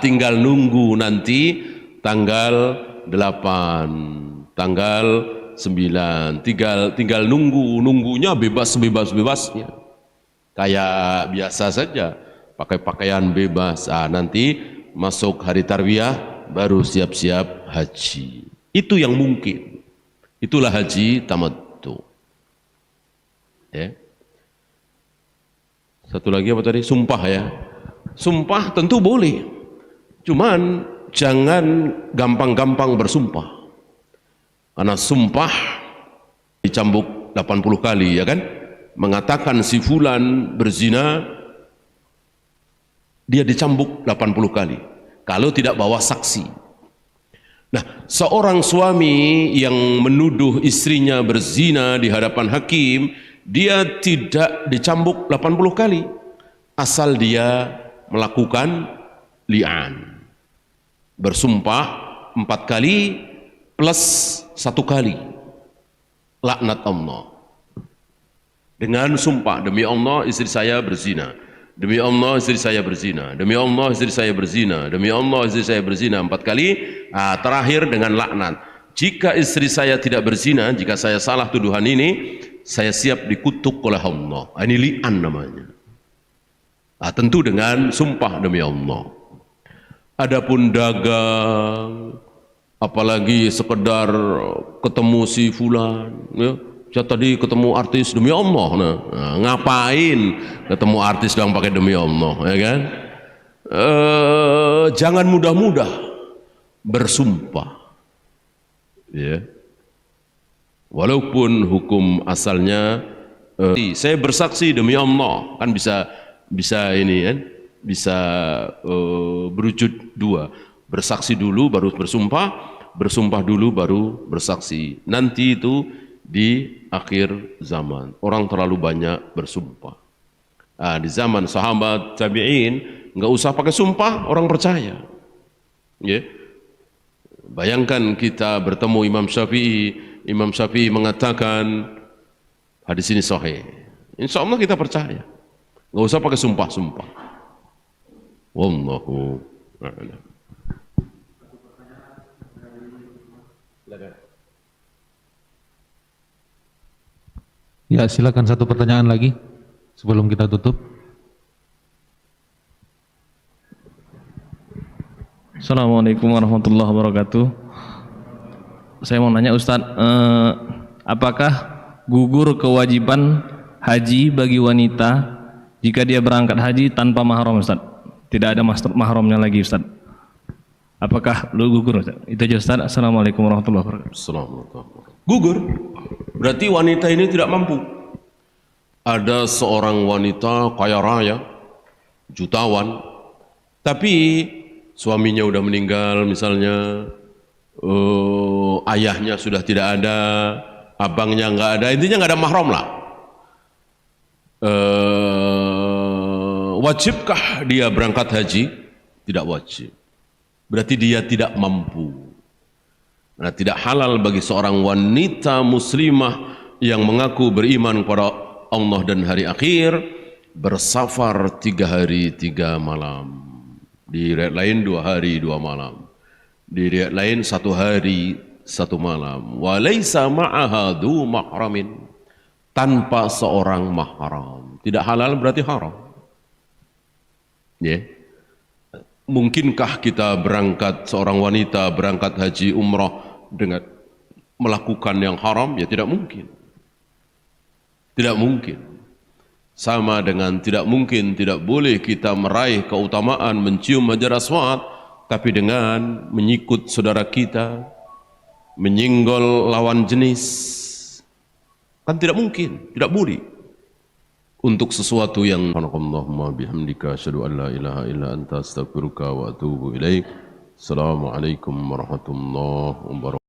Speaker 1: Tinggal nunggu nanti tanggal 8, tanggal 9, tinggal nunggunya bebasnya, kayak biasa saja, pakai pakaian bebas. Nanti masuk hari tarwiyah baru siap-siap haji. Itu yang mungkin. Itulah haji tamattu. Ya. Satu lagi apa tadi? Sumpah ya. Sumpah tentu boleh. Cuman jangan gampang-gampang bersumpah. Karena sumpah dicambuk 80 kali, ya kan? Mengatakan si fulan berzina, dia dicambuk 80 kali kalau tidak bawa saksi. Nah, seorang suami yang menuduh istrinya berzina di hadapan hakim, dia tidak dicambuk 80 kali asal dia melakukan li'an, bersumpah 4 kali plus 1 kali laknat Allah. Dengan sumpah, demi Allah istri saya berzina, demi Allah istri saya berzina, demi Allah istri saya berzina, demi Allah istri saya berzina 4 kali. Terakhir dengan laknat. Jika istri saya tidak berzina, jika saya salah tuduhan ini, saya siap dikutuk oleh Allah. Ini li'an namanya. Tentu dengan sumpah demi Allah. Adapun dagang, apalagi sekedar ketemu si fulan, ya, saya tadi ketemu artis demi Allah. Ngapain ketemu artis doang pakai demi Allah, ya kan? Jangan mudah-mudah bersumpah, ya. Walaupun hukum asalnya saya bersaksi demi Allah, kan bisa ini kan, bisa berwujud dua. Bersaksi dulu baru bersumpah, bersumpah dulu baru bersaksi. Nanti itu di akhir zaman orang terlalu banyak bersumpah. Di zaman sahabat tabi'in nggak usah pakai sumpah, orang percaya. Ya. Bayangkan kita bertemu Imam Syafi'i mengatakan hadis ini sahih. Insya Allah kita percaya. Nggak usah pakai sumpah-sumpah. Wallahu a'lam.
Speaker 4: Ya, silakan satu pertanyaan lagi sebelum kita tutup.
Speaker 5: Assalamualaikum warahmatullahi wabarakatuh. Saya mau nanya Ustadz, apakah gugur kewajiban haji bagi wanita jika dia berangkat haji tanpa mahram, Ustadz? Tidak ada mahramnya lagi, Ustadz. Apakah lu gugur, Ustadz? Itu aja, Ustadz. Assalamualaikum warahmatullahi wabarakatuh.
Speaker 1: Assalamualaikum. Gugur, berarti wanita ini tidak mampu. Ada seorang wanita kaya raya, jutawan, tapi suaminya udah meninggal misalnya, ayahnya sudah tidak ada, abangnya nggak ada, intinya nggak ada mahram lah. Wajibkah dia berangkat haji? Tidak wajib. Berarti dia tidak mampu. Nah, tidak halal bagi seorang wanita muslimah yang mengaku beriman kepada Allah dan hari akhir bersafar 3 hari 3 malam. Di riwayat lain 2 hari 2 malam. Di riwayat lain 1 hari 1 malam. Wa laisa ma'aha dzu mahramin. Tanpa seorang mahram. Tidak halal berarti haram. Ya. Mungkinkah kita berangkat, seorang wanita berangkat haji umrah dengan melakukan yang haram? Ya tidak mungkin. Tidak mungkin. Sama dengan tidak mungkin, tidak boleh kita meraih keutamaan mencium Hajar Aswad, tapi dengan menyikut saudara kita, menyinggol lawan jenis. Kan tidak mungkin, tidak boleh. Untuk sesuatu yang Allahumma bihamdika asyhadu an la ilaha illa anta astaghfiruka wa atubu ilaik. Assalamualaikum warahmatullahi wabarakatuh.